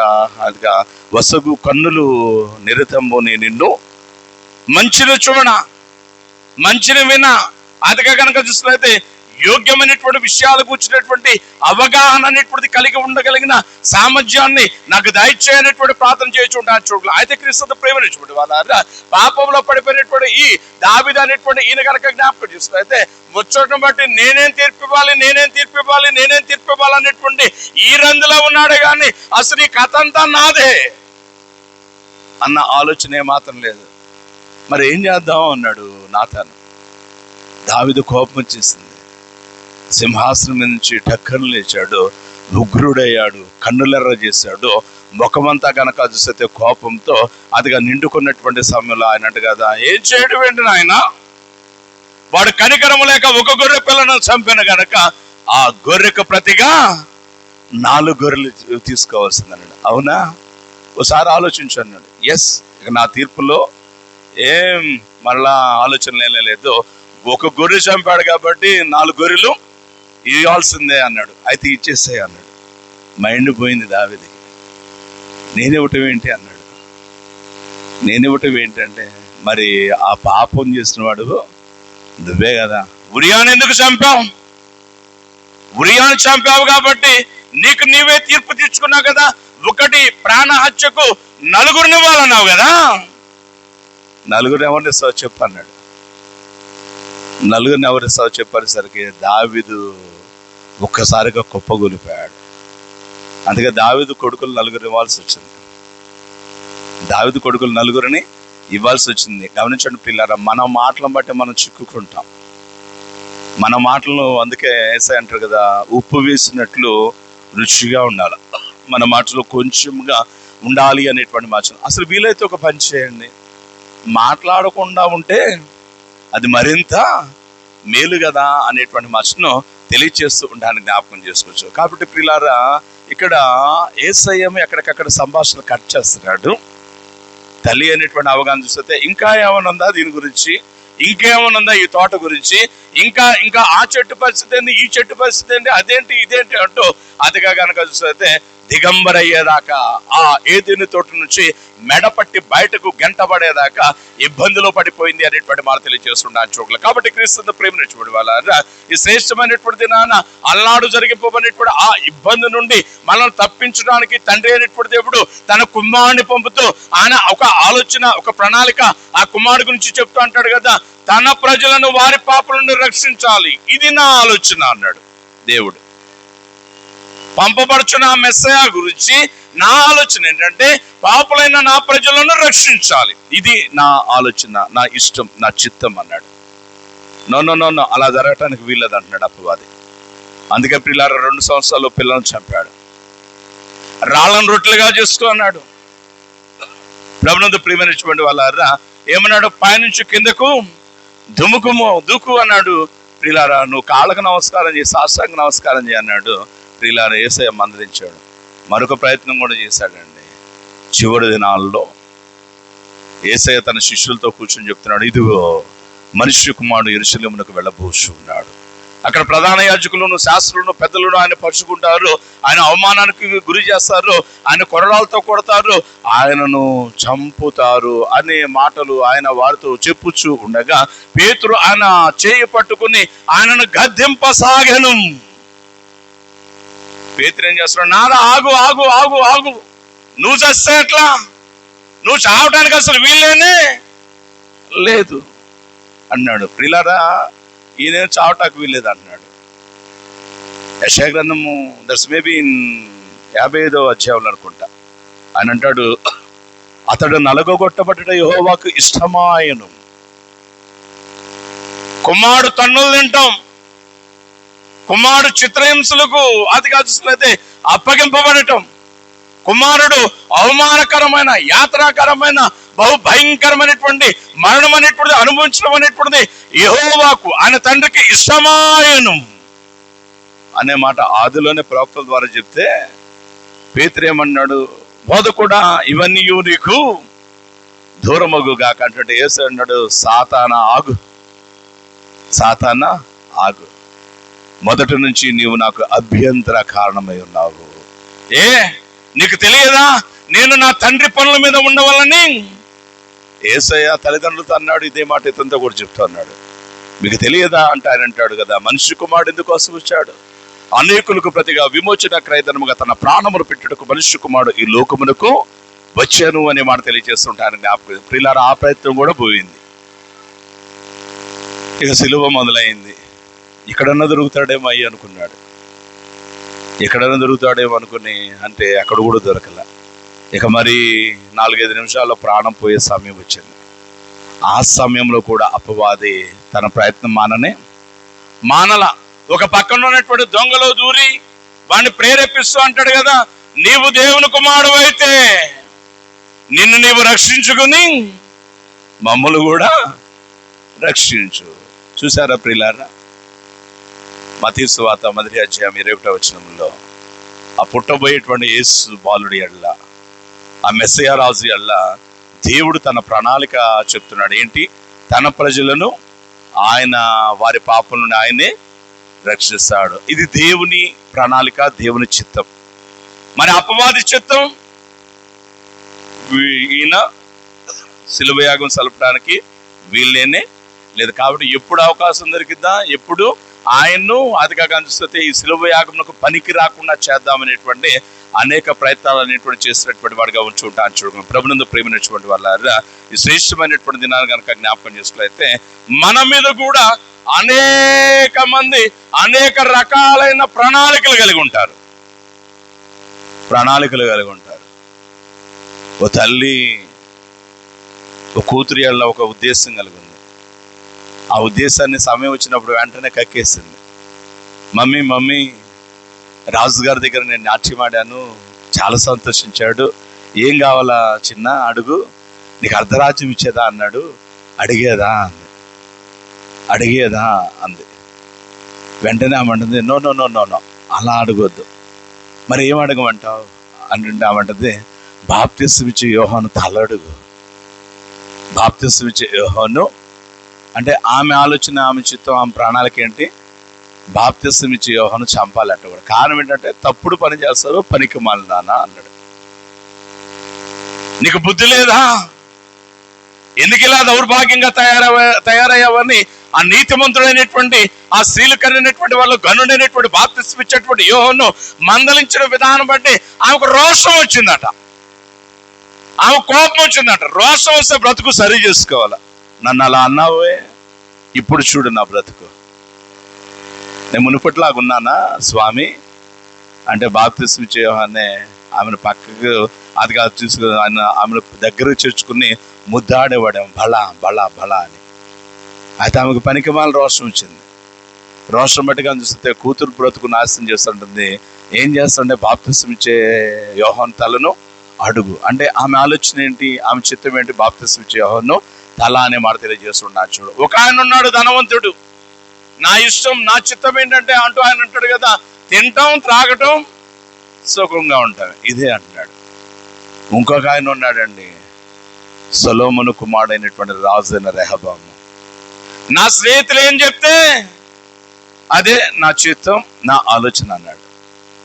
అదిగా వసగు కన్నులు నిరతము నీ నిన్ను మంచిని చూడ మంచిని విన అదిగా కనుక చూసినట్లయితే యోగ్యమైనటువంటి విషయాలకు వచ్చినటువంటి అవగాహన అనేటువంటిది కలిగి ఉండగలిగిన సామర్థ్యాన్ని నాకు దయచేయనటువంటి ప్రార్థన చేయించుంటాను చూడాలి. అయితే క్రీస్తు ప్రేమైనటువంటి వాళ్ళ పాపంలో పడిపోయినటువంటి ఈ దావీదు అనేటువంటి ఈయన కనుక జ్ఞాపకం చేసినట్లయితే ముచ్చటను బట్టి నేనేం తీర్పివ్వాలి అనేటువంటి ఈ రందులో ఉన్నాడే కానీ అసలు ఈ కథ అంతా నాదే అన్న ఆలోచన ఏమాత్రం లేదు. మరి ఏం చేద్దాం అన్నాడు నాతాను. దావీదు కోపం వచ్చేసింది, సింహాసనం నుంచి టక్కన లేచాడు, ఉగ్రుడయ్యాడు, కన్నులెర్ర చేశాడు, ముఖమంతా కనుక చూస్తే కోపంతో అదిగా నిండుకున్నటువంటి సమయంలో ఆయన అంట కదా, ఏం చేయడం ఏంటి నాయన, వాడు కనికరము లేక ఒక గొర్రె పిల్లను చంపిన గనక ఆ గొర్రెకు ప్రతిగా 4 గొర్రెలు తీసుకోవాల్సిందన్నాడు. అవునా, ఒకసారి ఆలోచించు అన్నాడు. ఎస్, ఇక నా తీర్పులో ఏం మళ్ళా ఆలోచన లేదు, ఒక గొర్రె చంపాడు కాబట్టి 4 గొర్రెలు ఇవ్వాల్సిందే అన్నాడు. అయితే ఇచ్చేసాయి అన్నాడు. మైండ్ పోయింది దావీదుకి. నేనివ్వటం ఏంటి అన్నాడు. నేనివ్వటం ఏంటంటే, మరి ఆ పాపం చేసిన వాడు నువ్వే కదా, ఉరియాను ఎందుకు చంపావు, ఉరియాను చంపావు కాబట్టి నీకు నీవే తీర్పు తెచ్చుకున్నావు కదా, ఒకటి ప్రాణహత్యకు 4 ఇవ్వాలన్నావు కదా, 4 ఎవరినిస్తావు చెప్పు అన్నాడు. 4 ఎవరిస్తావు చెప్పేసరికి దావీదు ఒక్కసారిగా కుప్పగొలిపాడు. అందుకే దావీదు కొడుకులు 4 ఇవ్వాల్సి వచ్చింది. దావీదు కొడుకులు 4 ఇవ్వాల్సి వచ్చింది. గమనించండి పిల్లరా, మన మాటలను బట్టి మనం చిక్కుకుంటాం. మన మాటలను అందుకే యేసయ్య అంటారు కదా, ఉప్పు వేసినట్లు రుచిగా ఉండాలి, మన మాటలు కొంచెంగా ఉండాలి అనేటువంటి మాట. అసలు వీలైతే ఒక పని చేయండి, మాట్లాడకుండా ఉంటే అది మరింత మేలు కదా అనేటువంటి మచ్చను తెలియచేస్తూ ఉండడానికి జ్ఞాపకం చేసుకోవచ్చు. కాబట్టి ప్రియులారా, ఇక్కడ యేసయ్య ఎక్కడికక్కడ సంభాషణ కట్ చేస్తున్నాడు. తల్లి అనేటువంటి అవగాహన చూస్తే ఇంకా ఏమైనా ఉందా దీని గురించి, ఇంకేమైనా ఉందా ఈ తోట గురించి, ఇంకా ఆ చెట్టు పరిస్థితి ఏంటి, ఈ చెట్టు పరిస్థితి ఏంటి, అదేంటి ఇదేంటి అంటూ అదిగా కనుక చూస్తే దిగంబర అయ్యేదాకా, ఆ ఏదెను తోట నుంచి మెడపట్టి బయటకు గంటపడేదాకా ఇబ్బందులు పడిపోయింది అనేటువంటి మాట తెలియజేస్తున్నాను చూడలే. కాబట్టి క్రీస్తు ప్రేమించబడి వాళ్ళ ఈ శ్రేష్టమైనటువంటి నాన్న అల్నాడు జరిగిపోబడినటువంటి ఆ ఇబ్బంది నుండి మనల్ని తప్పించడానికి తండ్రి అయినటువంటి దేవుడు తన కుమారుని పంపుతూ ఆయన ఒక ఆలోచన, ఒక ప్రణాళిక ఆ కుమారుడి గురించి చెప్తూ అంటాడు కదా, తన ప్రజలను వారి పాపల నుండి రక్షించాలి, ఇది నా ఆలోచన అన్నాడు దేవుడు. పంపబడుచున్న ఆ మెస్సయా గురించి నా ఆలోచన ఏంటంటే పాపులైన నా ప్రజలను రక్షించాలి, ఇది నా ఆలోచన, నా ఇష్టం, నా చిత్తం అన్నాడు. నో అలా జరగటానికి వీల్లేదు అంటున్నాడు అపవాది. అందుకే పిల్లలు 2 సంవత్సరాలు పిల్లలను చంపాడు, రాళ్ళను రొట్టెలుగా చేసుకో అన్నాడు. ప్రభునందు ప్రియమైనటువంటి వాళ్ళారా ఏమన్నాడు, పైనుంచి కిందకు దూకు అన్నాడు. ప్రియులారా, నువ్వు కాళ్ళకు నమస్కారం చేయి, సాష్టాంగ నమస్కారం చేయి అన్నాడు. ప్రియులారా, యేసయ్య మందలించాడు. మరొక ప్రయత్నం కూడా చేశాడండి. చివరి దినాల్లో యేసయ్య తన శిష్యులతో కూర్చొని చెప్తున్నాడు, ఇదిగో మనుష్య కుమారుడు యెరూషలేమునకు వెళ్ళబోచున్నాడు. అక్కడ ప్రధాన యాజకులను, శాస్త్రులను, పెద్దలను ఆయన పరుచుకుంటారు, ఆయన అవమానానికి గురి చేస్తారు, ఆయన కొరడాలతో కొడతారు, ఆయనను చంపుతారు అనే మాటలు ఆయన వారితో చెప్పుచూ ఉండగా పేతురు ఆయన చేయి పట్టుకుని ఆయనను గద్దింపసాగెను. పేతురు ఏం చేస్తున్నాడు, నాదా ఆగు ఆగు ఆగు ఆగు, నువ్వు చస్తే ఎట్లా, నువ్వు చావటానికి అసలు వీళ్ళేనే లేదు అన్నాడు. ప్రియులారా, ఈయన చావటానికి వీల్లేదు అంటున్నాడు. యెషయా గ్రంథము దట్స్ మేబీ ఇన్ 55వ అధ్యాయంలో అనుకుంటా. ఆయన అంటాడు, అతడు నలగొట్టబడ్డ యెహోవాకు ఇష్టమాయను. కుమారుడు తన్నులు తింటాం, కుమారుడు చిత్రహింసలకు అతిగా చూసినట్లయితే అప్పగింపబడటం, కుమారుడు అవమానకరమైన, యాత్రాకరమైన, బహు భయంకరమైనటువంటి మరణం అనేటువంటిది అనుభవించడం అనేటువంటిది యెహోవాకు ఆయన తండ్రికి ఇష్టమాయను అనే మాట ఆదిలోనే ప్రవక్తల ద్వారా చెప్తే పేతురు ఏమన్నాడు, బోధకుడా ఇవన్నీ నీకు దూరమగు గాక అంటే యేసు అన్నాడు, సాతానా ఆగు, సాతానా ఆగు, మొదటి నుంచి నీవు నాకు అభ్యంతర కారణమై ఉన్నావు. నీకు తెలియదా నేను నా తండ్రి పనుల మీద ఉండవాలని? యేసయ్య తల్లిదండ్రులతో అన్నాడు, ఇదే మాట ఇతంతో కూడా చెప్తూ అన్నాడు. మీకు తెలియదా అంటే ఆయన అంటాడు కదా, మనిషి కుమారుడు ఎందుకోసం వచ్చాడు, అనేకులకు ప్రతిగా విమోచన క్రయధనముగా తన ప్రాణమును పెట్టుటకు మనిషి కుమారుడు ఈ లోకమునకు వచ్చాను అనే మాట తెలియజేస్తుంటాను జ్ఞాపకం. ప్రియులారా, ఆ ప్రయత్నం కూడా పోయింది. ఇక సిలువ మొదలైంది. ఇక్కడన్నా దొరుకుతాడేమో అయ్యి అనుకున్నాడు, ఎక్కడైనా దొరుకుతాడేమో అనుకుని అంటే అక్కడ కూడా దొరకల. ఇక మరి 4-5 నిమిషాల్లో ప్రాణం పోయే సమయం వచ్చింది. ఆ సమయంలో కూడా అపవాది తన ప్రయత్నం మానల. ఒక పక్కన ఉన్నటువంటి దొంగలో దూరి వాడిని ప్రేరేపిస్తూ అంటాడు కదా, నీవు దేవుని కుమారుడు అయితే నిన్ను నీవు రక్షించుకుని మమ్మల్ని కూడా రక్షించు. చూసారా ప్రియులారా, మత్తయి సువార్త 1వ అధ్యాయం 21వ వచనంలో ఆ పుట్టబోయేటువంటి యేసు బాలుడి ఎడల, ఆ మెస్సయా రాజు ఎడల దేవుడు తన ప్రణాళిక చెప్తున్నాడు. ఏంటి? తన ప్రజలను ఆయన వారి పాపల నుండి ఆయనే రక్షిస్తాడు. ఇది దేవుని ప్రణాళిక, దేవుని చిత్తం. మరి అపవాది చిత్తం, ఈయన శిలువ యాగం సలపడానికి వీళ్ళేనే లేదు. కాబట్టి ఎప్పుడు అవకాశం దొరికిద్దా, ఎప్పుడు ఆయన్ను అదిగా కనిపిస్తే ఈ శిలువ యాగమునకు పనికి రాకుండా చేద్దామనేటువంటి అనేక ప్రయత్నాలు అనేటువంటి చేసినటువంటి వాడిగా ఉంచి ఉంటాను. చూడకుండా ప్రభునందు ప్రేమినటువంటి వాళ్ళ ఈ శ్రేష్టమైనటువంటి దినాలు కనుక జ్ఞాపకం చేసుకున్నట్లయితే మన మీద కూడా అనేక మంది అనేక రకాలైన ప్రణాళికలు కలిగి ఉంటారు. ఓ తల్లి ఓ కూతురి వల్ల ఒక ఉద్దేశం కలిగి ఉంది. ఆ ఉద్దేశాన్ని సమయం వచ్చినప్పుడు వెంటనే కక్కేసింది. మమ్మీ రాజుగారి దగ్గర నేను నాట్యం ఆడాను, చాలా సంతోషించాడు, ఏం కావాలా చిన్న అడుగు, నీకు అర్ధరాజ్యం ఇచ్చేదా అన్నాడు. అడిగేదా అంది. వెంటనే ఆమంటుంది, no no no no no, అలా అడగొద్దు. మరి ఏం అడగమంటావు అంటే ఆమంటుంది, బాప్తిసం ఇచ్చే యోహాను తల అడుగు. బాప్తిసం ఇచ్చే యోహాను అంటే ఆమె ఆలోచన, ఆమె చిత్తం, ఆమె ప్రణాళిక ఏంటి? బాప్తిసం ఇచ్చే యోహాను చంపాలంట కూడా. కారణం ఏంటంటే తప్పుడు పని చేస్తారు, పనికి మాలినానా అన్నాడు. నీకు బుద్ధి లేదా? ఎందుకు ఇలా దౌర్భాగ్యంగా తయారయ్యావని ఆ నీతిమంతుడైనటువంటి, ఆ స్త్రీలు కరిగినటువంటి వాళ్ళు గనుడైనటువంటి బాప్తిసం ఇచ్చేటువంటి యోహాను మందలించిన విధానం బట్టి ఆమెకు రోషం వచ్చిందట, ఆమె కోపం వచ్చిందట. రోషం వస్తే బ్రతుకు సరి చేసుకోవాలి. నన్ను అలా అన్నావే, ఇప్పుడు చూడు నా బ్రతుకు, నేను మునుపట్లాగా ఉన్నానా స్వామి అంటే బాప్తిసం ఇచ్చే యోహానే ఆమెను పక్కకు అది కాదు తీసుకుని ఆమెను దగ్గరకు చేర్చుకుని ముద్దాడేవాడేమో, బలా బలా బలా అని. అయితే ఆమెకు పనికి మాల రోషం వచ్చింది. రోషం బట్టిగా చూస్తే కూతురు బ్రతుకు నాశనం చేస్తుంటుంది. ఏం చేస్తుంటే బాప్తిసం ఇచ్చే యోహాను తలను అడుగు అంటే ఆమె ఆలోచన ఏంటి, ఆమె చిత్తం ఏంటి? బాప్తిసం ఇచ్చే యోహాను తల అనే మాట తెలియజేస్తున్నాడు. చూడు, ఒక ఆయన ఉన్నాడు ధనవంతుడు, నా ఇష్టం నా చిత్తం ఏంటంటే అంటూ ఆయన అంటాడు కదా, తింటాం త్రాగటం సుఖంగా ఉంటాం, ఇదే అంటున్నాడు. ఇంకొక ఆయన ఉన్నాడండి, సొలొమోను కుమారుడైనటువంటి రాజు అయిన రెహబాము, నా స్నేహితులు ఏం చెప్తే అదే నా చిత్తం నా ఆలోచన అన్నాడు.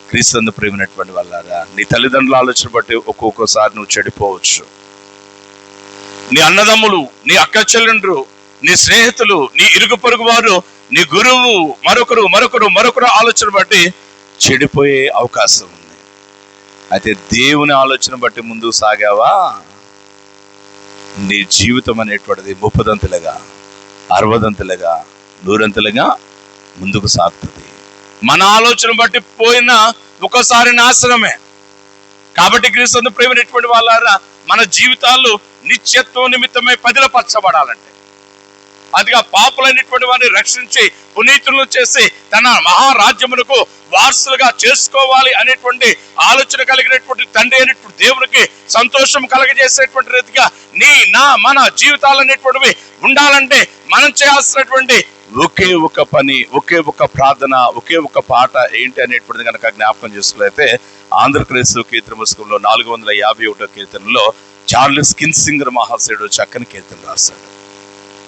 క్రీస్తు ప్రేమైనటువంటి వాళ్ళారా, నీ తల్లిదండ్రుల ఆలోచన బట్టి ఒక్కొక్కసారి నువ్వు చెడిపోవచ్చు. నీ అన్నదమ్ములు, నీ అక్క చెల్లెండ్రు, నీ స్నేహితులు, నీ ఇరుగు పొరుగు వారు, నీ గురువు, మరొకరు ఆలోచన బట్టి చెడిపోయే అవకాశం ఉంది. అయితే దేవుని ఆలోచన బట్టి ముందుకు సాగావా, నీ జీవితం అనేటువంటిది 30దంతులుగా 60దంతులుగా 100ంతులుగా ముందుకు సాగుతుంది. మన ఆలోచన బట్టి పోయినా ఒకసారి నాశనమే. కాబట్టి క్రీస్తు ప్రేమైనటువంటి వాళ్ళారా, మన జీవితాలు నిత్యత్వం నిమిత్తమై పదిలపరచబడాలంటే, అదిగా పాపులైనటువంటి వారిని రక్షించి పునీతులను చేసి తన మహారాజ్యములకు వారసులుగా చేసుకోవాలి అనేటువంటి ఆలోచన కలిగినటువంటి తండ్రి అయినటువంటి దేవునికి సంతోషం కలగజేసేటువంటి రీతిగా మన జీవితాలు అనేటువంటివి ఉండాలంటే మనం చేయాల్సినటువంటి ఒకే ఒక పని, ఒకే ఒక ప్రార్థన, ఒకే ఒక పాట ఏంటి అనేటువంటిది కనుక జ్ఞాపకం చేసుకున్నైతే ఆంధ్రప్రదేశ్ కీర్తన పుస్తకంలో 451వ కీర్తనలో చార్లెస్ కిన్సింగర్ మహాశయుడు చక్కని కీర్తన రాశాడు.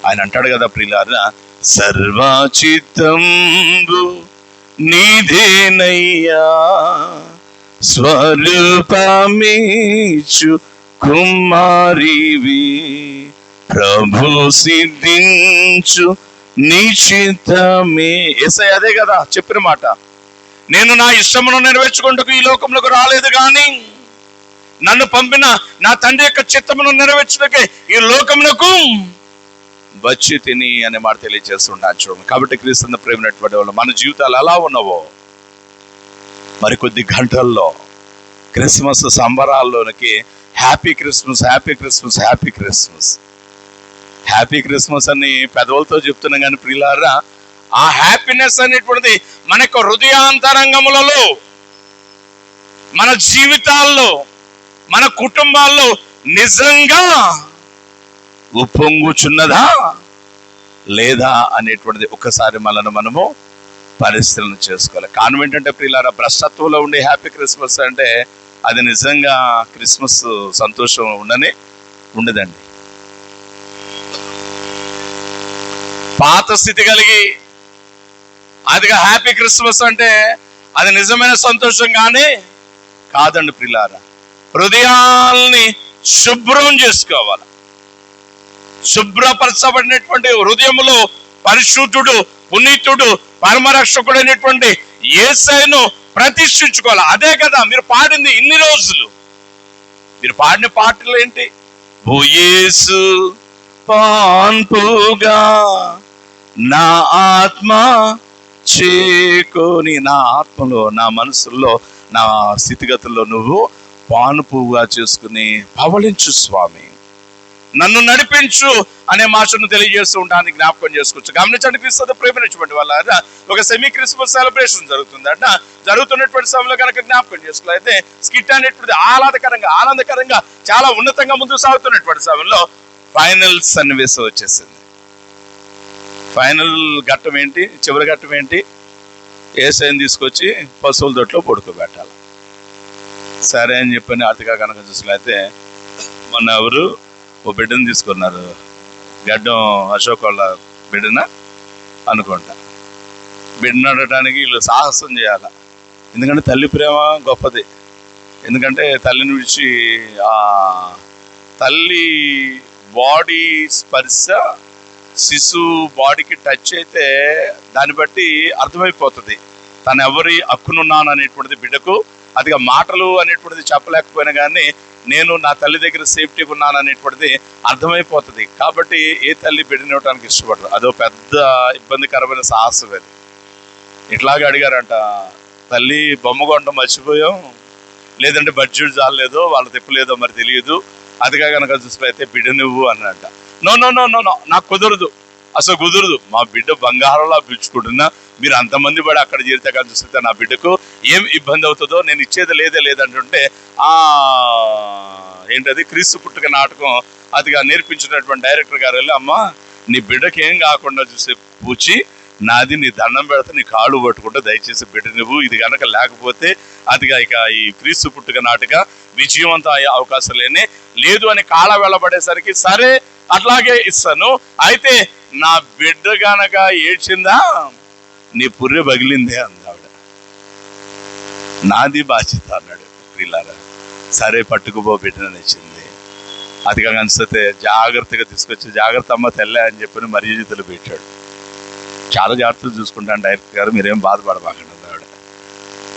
ఆయన అంటాడు కదా, ప్రియులారా, సర్వచిత్తంబు నీదేనయ్యా, స్వరూపమీచు కుమారివి, ప్రభు సిద్ధించు నిశ్చితమే. యేసయ్య అదే కదా చెప్పిన మాట, నేను నా ఇష్టమును నెరవేర్చుకుంటూ ఈ లోకంలోకి రాలేదు కానీ నన్ను పంపిన నా తండ్రి యొక్క చిత్తమును నెరవేర్చుటకే ఈ లోకమునకు వచ్చి తిని అనే మాట తెలియజేస్తున్నాను. చూడండి, కాబట్టి క్రీస్తు ప్రేమైనటువంటి వాళ్ళు మన జీవితాలు ఎలా ఉన్నావో మరికొద్ది గంటల్లో క్రిస్మస్ సంబరాల్లోనికి happy Christmas, happy Christmas, happy Christmas, happy Christmas అని పెదవులతో చెప్తున్నాం కానీ ప్రియులారా, ఆ హ్యాపీనెస్ అనేటువంటిది మన యొక్క హృదయాంతరంగములలో, మన జీవితాల్లో, మన కుటుంబాల్లో నిజంగా ఉప్పొంగుచున్నదా లేదా అనేటువంటిది ఒక్కసారి మనము పరిశీలన చేసుకోవాలి. కారణం ఏంటంటే ప్రియులారా, భ్రష్టత్వంలో ఉండే హ్యాపీ క్రిస్మస్ అంటే అది నిజంగా క్రిస్మస్ సంతోషం ఉండదండి. పాత స్థితి కలిగి అదిగా హ్యాపీ క్రిస్మస్ అంటే అది నిజమైన సంతోషం కానీ కాదండి ప్రియులారా. హృదయాల్ని శుభ్రం చేసుకోవాలి. శుభ్రపరచబడినటువంటి హృదయములో పరిశుద్ధుడు, పునీతుడు, పరమరక్షకుడైనటువంటి యేసయ్యను ప్రతిష్ఠించుకోవాలి. అదే కదా మీరు పాడింది ఇన్ని రోజులు. మీరు పాడిన పాటలు ఏంటి? ఓ యేసు పాన్పుగా నా ఆత్మ చేకొని, నా ఆత్మలో, నా మనసులో, నా స్థితిగతుల్లో నువ్వు పానుపుగా చేసుకుని పవళించు స్వామి, నన్ను నడిపించు అనే మాటను తెలియజేస్తూ ఉండడానికి జ్ఞాపకం చేసుకోవచ్చు. గమనించండి, క్రీస్తు ప్రేమించినటువంటి వాళ్ళ ఒక సెమీ క్రిస్మస్ సెలబ్రేషన్ జరుగుతుందట. జరుగుతున్నటువంటి సమయంలో కనుక జ్ఞాపకం చేసుకున్నట్లయితే స్కిట్ అనేటువంటిది ఆనందకరంగా చాలా ఉన్నతంగా ముందుకు సాగుతున్నటువంటి సమయంలో ఫైనల్ సన్నివేశం వచ్చేసింది. ఫైనల్ ఘట్టం ఏంటి, చివరి ఘట్టం ఏంటి? యేసయ్యని తీసుకొచ్చి పశువుల దొడ్లో పడుకోబెట్టాలి. సరే అని చెప్పని ఆర్థిక కనుక చూసినట్లయితే మొన్న ఎవరు ఓ బిడ్డను తీసుకున్నారు, గడ్డం అశోక్ వాళ్ళ బిడ్డన అనుకుంటా. బిడ్డను అడగడానికి వీళ్ళు సాహసం చేయాల, ఎందుకంటే తల్లి ప్రేమ గొప్పది. ఎందుకంటే తల్లిని విడిచి ఆ తల్లి బాడీ స్పర్శ శిశువు బాడీకి టచ్ అయితే దాన్ని బట్టి అర్థమైపోతుంది తను ఎవరి హక్కునున్నాను అనేటువంటిది బిడ్డకు. అదిగా మాటలు అనేటువంటిది చెప్పలేకపోయినా కానీ నేను నా తల్లి దగ్గర సేఫ్టీగా ఉన్నాను అనేటువంటిది అర్థమైపోతుంది. కాబట్టి ఏ తల్లి బిడ్డనివ్వడానికి ఇష్టపడరు. అదో పెద్ద ఇబ్బందికరమైన సాహసం అది. ఇట్లాగే అడిగారంట, తల్లి బొమ్మ కొనడం మర్చిపోయాం, లేదంటే బడ్జెట్ చాలలేదో వాళ్ళ తిప్పలేదో మరి తెలియదు, అదిగా కనుక చూసినట్లయితే బిడ్డ నువ్వు అన్నట్ట. No no no no no నాకు కుదరదు, అసలు కుదరదు. మా బిడ్డ బంగారంలా పిలుచుకుంటున్నా, మీరు అంతమంది పడి అక్కడ చేరితే కానీ చూస్తే నా బిడ్డకు ఏం ఇబ్బంది అవుతుందో, నేను ఇచ్చేది లేదంటుంటే ఏంటది క్రీస్తు పుట్టుక నాటకం అదిగా నేర్పించినటువంటి డైరెక్టర్ గారు వెళ్ళి, అమ్మ నీ బిడ్డకి ఏం కాకుండా చూసే పూచి నాది, నీ దండం పెడితే నీ కాళ్ళు పట్టుకుంటే దయచేసి బిడ్డ నువ్వు, ఇది కనుక లేకపోతే అదిగా ఇక ఈ క్రీస్తు పుట్టుక నాటక విజయవంతం అయ్యే అవకాశం లేదు అని కాళ్ళ వెళ్ళబడేసరికి సరే అట్లాగే ఇస్తాను, అయితే నా బిడ్డ గనక ఏడ్చిందా నీ పుర్రె పగిలిందే అంది ఆవిడ. నాది బాధ్యత అన్నాడు. పిల్లారా సరే పట్టుకుపో బిడ్డని ఇచ్చింది. అది కాకపోతే జాగ్రత్తగా తీసుకొచ్చి జాగ్రత్త అమ్మ తెల్లే అని చెప్పి మర్యాదలు పెట్టాడు. చాలా జాగ్రత్తలు చూసుకుంటాను డైరెక్టర్ గారు, మీరేం బాధపడబాకండి ఆవిడ.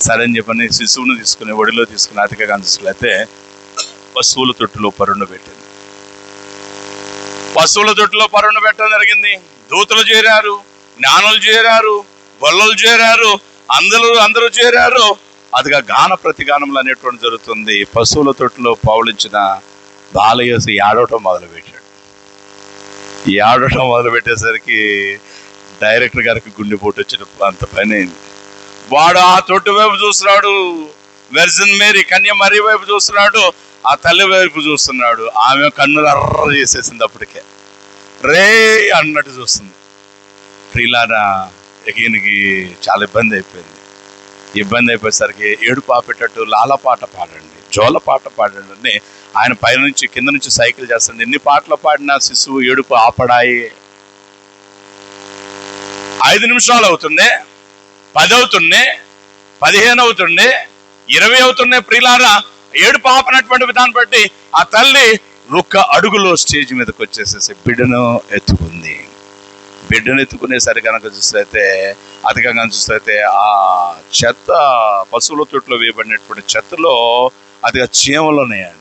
సరే అని చెప్పని శిశువును తీసుకుని ఒడిలో తీసుకుని అతిగా కనిపిస్తే పశువుల తొట్టులో పరుండ పెట్టింది. పశువుల తొట్టులో పరుండ పెట్టడం జరిగింది. దూతలు చేరారు, జ్ఞానులు చేరారు, గొల్లలు చేరారు, అందరూ చేరారు. అదిగా గాన ప్రతిగానములు అనేటువంటి జరుగుతుంది. పశువుల తొట్టులో పౌలించిన బాలయేసు ఏడవటం మొదలుపెట్టాడు. ఏడవటం మొదలుపెట్టేసరికి డైరెక్టర్ గారికి గుండెపోటు వచ్చిన అంత పని అయింది. వాడు ఆ తొట్టు వైపు చూస్తున్నాడు, వెర్జిన్ మేరీ కన్య మరి వైపు చూస్తున్నాడు, ఆ తల్లి వైపు చూస్తున్నాడు. ఆమె కన్నులు అర్ర చేసేసింది. అప్పటికే రే అన్నట్టు చూస్తుంది. ప్రియులారా ఈయనకి చాలా ఇబ్బంది అయిపోయింది. ఇబ్బంది అయిపోయేసరికి ఏడుపు ఆపేటట్టు లాలపాట పాడండి, జోలపాట పాడండి అని ఆయన పైనుంచి కింద నుంచి సైకిల్ చేస్తుంది. ఎన్ని పాటలు పాడినా శిశువు ఏడుపు ఆపడాయి. 5 నిమిషాలు అవుతుండే, 10 అవుతుండే, 15 అవుతుండే, 20 అవుతుండే. ప్రియులారా ఏడుపు ఆపనటువంటి విధానం బట్టి ఆ తల్లి ఒక్క అడుగులో స్టేజ్ మీదకి వచ్చేసేసి బిడ్డను ఎత్తుకుంది. బిడ్డను ఎత్తుకునేసరి కనుక చూస్తే అధికంగా చూస్తే ఆ చెత్త పశువుల తొట్టులో వేయబడినటువంటి చెత్తలో అదిగా చీమలు ఉన్నాయండి.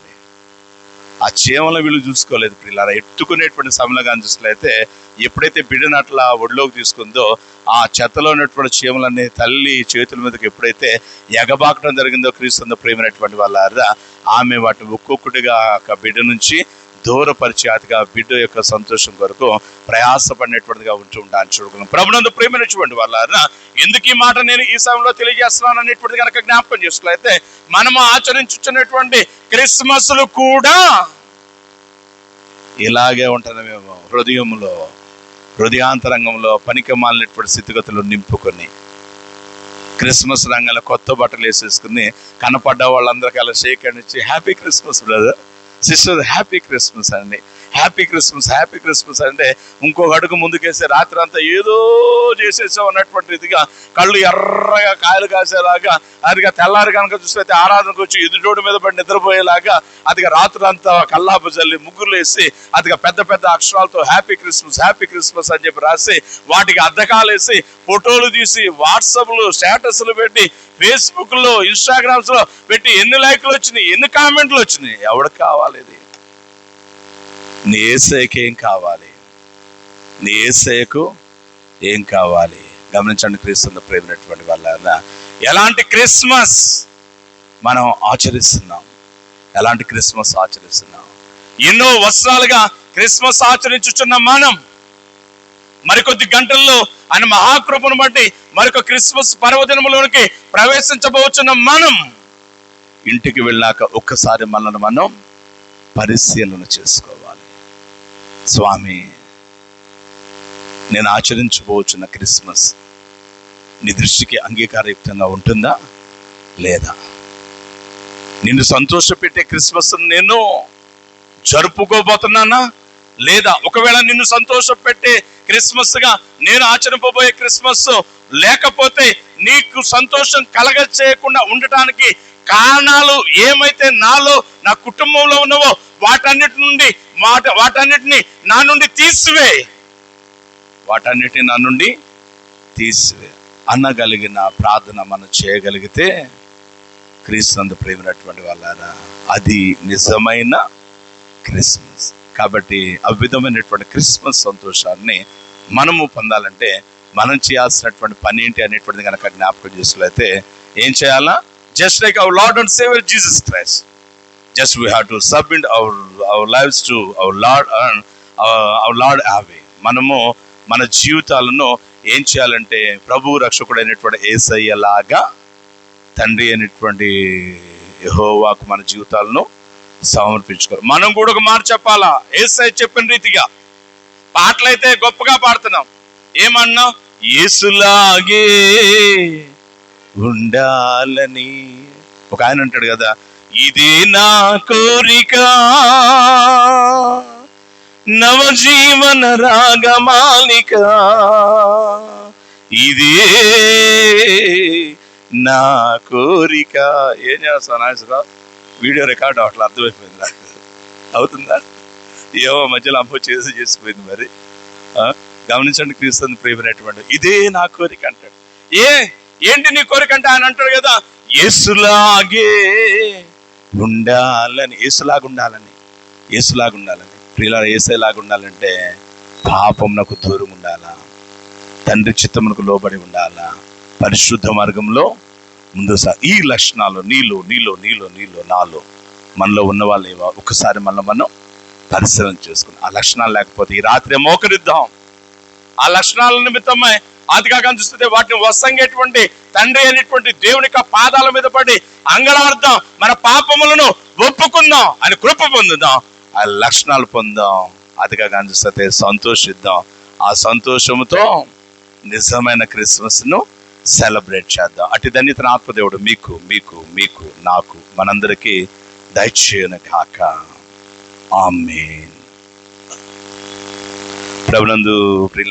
ఆ చీమల వీళ్ళు చూసుకోలేదు. పిల్లలు ఎత్తుకునేటువంటి సమయంలో కానీ చూసినట్లయితే ఎప్పుడైతే బిడ్డను అట్లా ఒడిలోకి తీసుకుందో ఆ చెత్తలో ఉన్నటువంటి చీమలన్నీ తల్లి చేతుల మీదకి ఎప్పుడైతే ఎగబాకడం జరిగిందో క్రీస్తు ప్రేమైనటువంటి వాళ్ళ ఆమె వాటిని ఒక్కొక్కటిగా బిడ్డ నుంచి దూరపరిచేతిగా బిడ్డ యొక్క సంతోషం కొరకు ప్రయాసపడినటువంటిగా ఉంటూ ఉంటాను. చూడగలం ప్రభునందు ప్రేమైనటువంటి వాళ్ళ ఎందుకు ఈ మాట నేను ఈ సమయంలో తెలియజేస్తున్నాను అనేటువంటిది కనుక జ్ఞాపకం చేసుకున్నట్లయితే మనము ఆచరించున్నటువంటి క్రిస్మస్లు కూడా ఇలాగే ఉంటాను. మేము హృదయాంతరంగంలో పనికి మాలినటువంటి స్థితిగతులు నింపుకొని క్రిస్మస్ రంగంలో కొత్త బట్టలు వేసేసుకుని కనపడ్డ వాళ్ళందరికీ అలా షేక్ హ్యాండ్ ఇచ్చి happy Christmas brother sister, happy Christmas అండి, హ్యాపీ క్రిస్మస్, హ్యాపీ క్రిస్మస్ అంటే ఇంకొక అడుగు ముందుకేసే రాత్రి అంతా ఏదో చేసేసాం అన్నటువంటి రీతిగా కళ్ళు ఎర్రగా కాయలు కాసేలాగా అదిగా తెల్లారి కనుక చూస్తే ఆరాధనకు వచ్చి ఎదుటోడి మీద పడి నిద్రపోయేలాగా అదిగా రాత్రి అంతా కల్లాపు చల్లి ముగ్గురు వేసి అదిగా పెద్ద పెద్ద అక్షరాలతో హ్యాపీ క్రిస్మస్, హ్యాపీ క్రిస్మస్ అని చెప్పి రాసి వాటికి అద్దకాలు వేసి ఫోటోలు తీసి వాట్సాప్లు స్టేటస్లు పెట్టి ఫేస్బుక్లో ఇన్స్టాగ్రామ్స్లో పెట్టి ఎన్ని లైక్లు వచ్చినాయి, ఎన్ని కామెంట్లు వచ్చినాయి. ఎవరికి కావాలి ఇది? నీ యేసయ్యకి ఏం కావాలి? నీ యేసయ్యకు ఏం కావాలి? గమనించండి క్రీస్తు ప్రేమైనటువంటి వాళ్ళ ఎలాంటి క్రిస్మస్ మనం ఆచరిస్తున్నాం, ఎలాంటి క్రిస్మస్ ఆచరిస్తున్నాం. ఎన్నో వత్సరాలుగా క్రిస్మస్ ఆచరించుచున్న మనం మరికొద్ది గంటల్లో ఆయన మహాకృపను బట్టి మరొక క్రిస్మస్ పర్వదినములోనికి ప్రవేశించబోచున్న మనం ఇంటికి వెళ్ళాక ఒక్కసారి మనల్ని మనం పరిశీలన చేసుకోవాలి. స్వామి, నేను ఆచరించబోచున్న క్రిస్మస్ నీ దృష్టికి అంగీకారయుక్తంగా ఉంటుందా లేదా? నిన్ను సంతోషపెట్టే క్రిస్మస్ నేను జరుపుకోబోతున్నానా లేదా? ఒకవేళ నిన్ను సంతోషపెట్టే క్రిస్మస్ గా నేను ఆచరింపబోయే క్రిస్మస్ లేకపోతే నీకు సంతోషం కలగ చేయకుండా ఉండటానికి కారణాలు ఏమైతే నాలో నా కుటుంబంలో ఉన్నవో వాటన్నిటిని నా నుండి తీసివే అనగలిగిన ప్రార్థన మనం చేయగలిగితే క్రీస్తునందు ప్రేమైనటువంటి వాళ్ళారా, అది నిజమైన క్రిస్మస్. కాబట్టి అవిధమైనటువంటి క్రిస్మస్ సంతోషాన్ని మనము పొందాలంటే మనం చేయాల్సినటువంటి పని ఏంటి అనేటువంటిది కనుక జ్ఞాపకం చేసుకులైతే ఏం చేయాలా? Just like our Lord and Savior Jesus Christ, just we have to submit our lives to our Lord and our Lord Yahweh. మనము మన జీవితాలను ఏం చేయాలంటే ప్రభు రక్షకుడైనటువంటి యేసయ్యలాగా తండ్రి అయినటువంటి యెహోవాకు మన జీవితాలను సమర్పించుకోవాలి. మనం కూడా ఒక మాట చెప్పాలా? యేసయ్య చెప్పిన రీతిగా పాటలైతే గొప్పగా పాడుతున్నాం. ఏమన్నా? యేసులాగే ఉండాలని. ఒక ఆయన అంటాడు కదా, ఇదే నా కోరిక నవజీవన రాగమాలిక, ఇదే నా కోరిక. ఏం చేస్తాను నాగేశ్వరరావు? వీడియో రికార్డ్ అట్లా అర్థమైపోయింది. అవుతుందా? ఏమో మధ్యలో అమ్మో చేసిపోయింది. మరి గమనించండి, క్రీస్తుని ప్రేమైనటువంటి ఇదే నా కోరిక అంటాడు. ఏంటి నీ కోరిక అంటే ఆయన అంటాడు కదా, యేసులాగే ఉండాలని. యేసులాగా ఉండాలని ప్రియులారా, యేసయ్యలాగా ఉండాలంటే పాపం నాకు దూరం ఉండాలా, తండ్రి చిత్తమునకు లోబడి ఉండాలా, పరిశుద్ధ మార్గంలో ముందు ఈ లక్షణాలు నీలో నాలో మనలో ఉన్న వాళ్ళు ఏవో ఒకసారి మనం పరిశీలన చేసుకుని ఆ లక్షణాలు లేకపోతే ఈ రాత్రి మోకరిద్దాం. ఆ లక్షణాల నిమిత్తమై ఆదిగా చూస్తే వాటిని వసంగేటువంటి తండ్రి అనేటువంటి దేవునికి పాదాల మీద పడి అంగళార్థం, మన పాపములను ఒప్పుకుందాం, అని కృప పొందుదాం, ఆ లక్షణాలు పొందాం. ఆదిగా చూస్తే సంతోషిద్దాం. ఆ సంతోషముతో నిజమైన క్రిస్మస్ ను సెలబ్రేట్ చేద్దాం. అటు ధన్యతను ఆత్మదేవుడు మీకు నాకు మనందరికీ దయచేయును గాక. ఆమేన్. ప్రభునందు ప్రియులారా,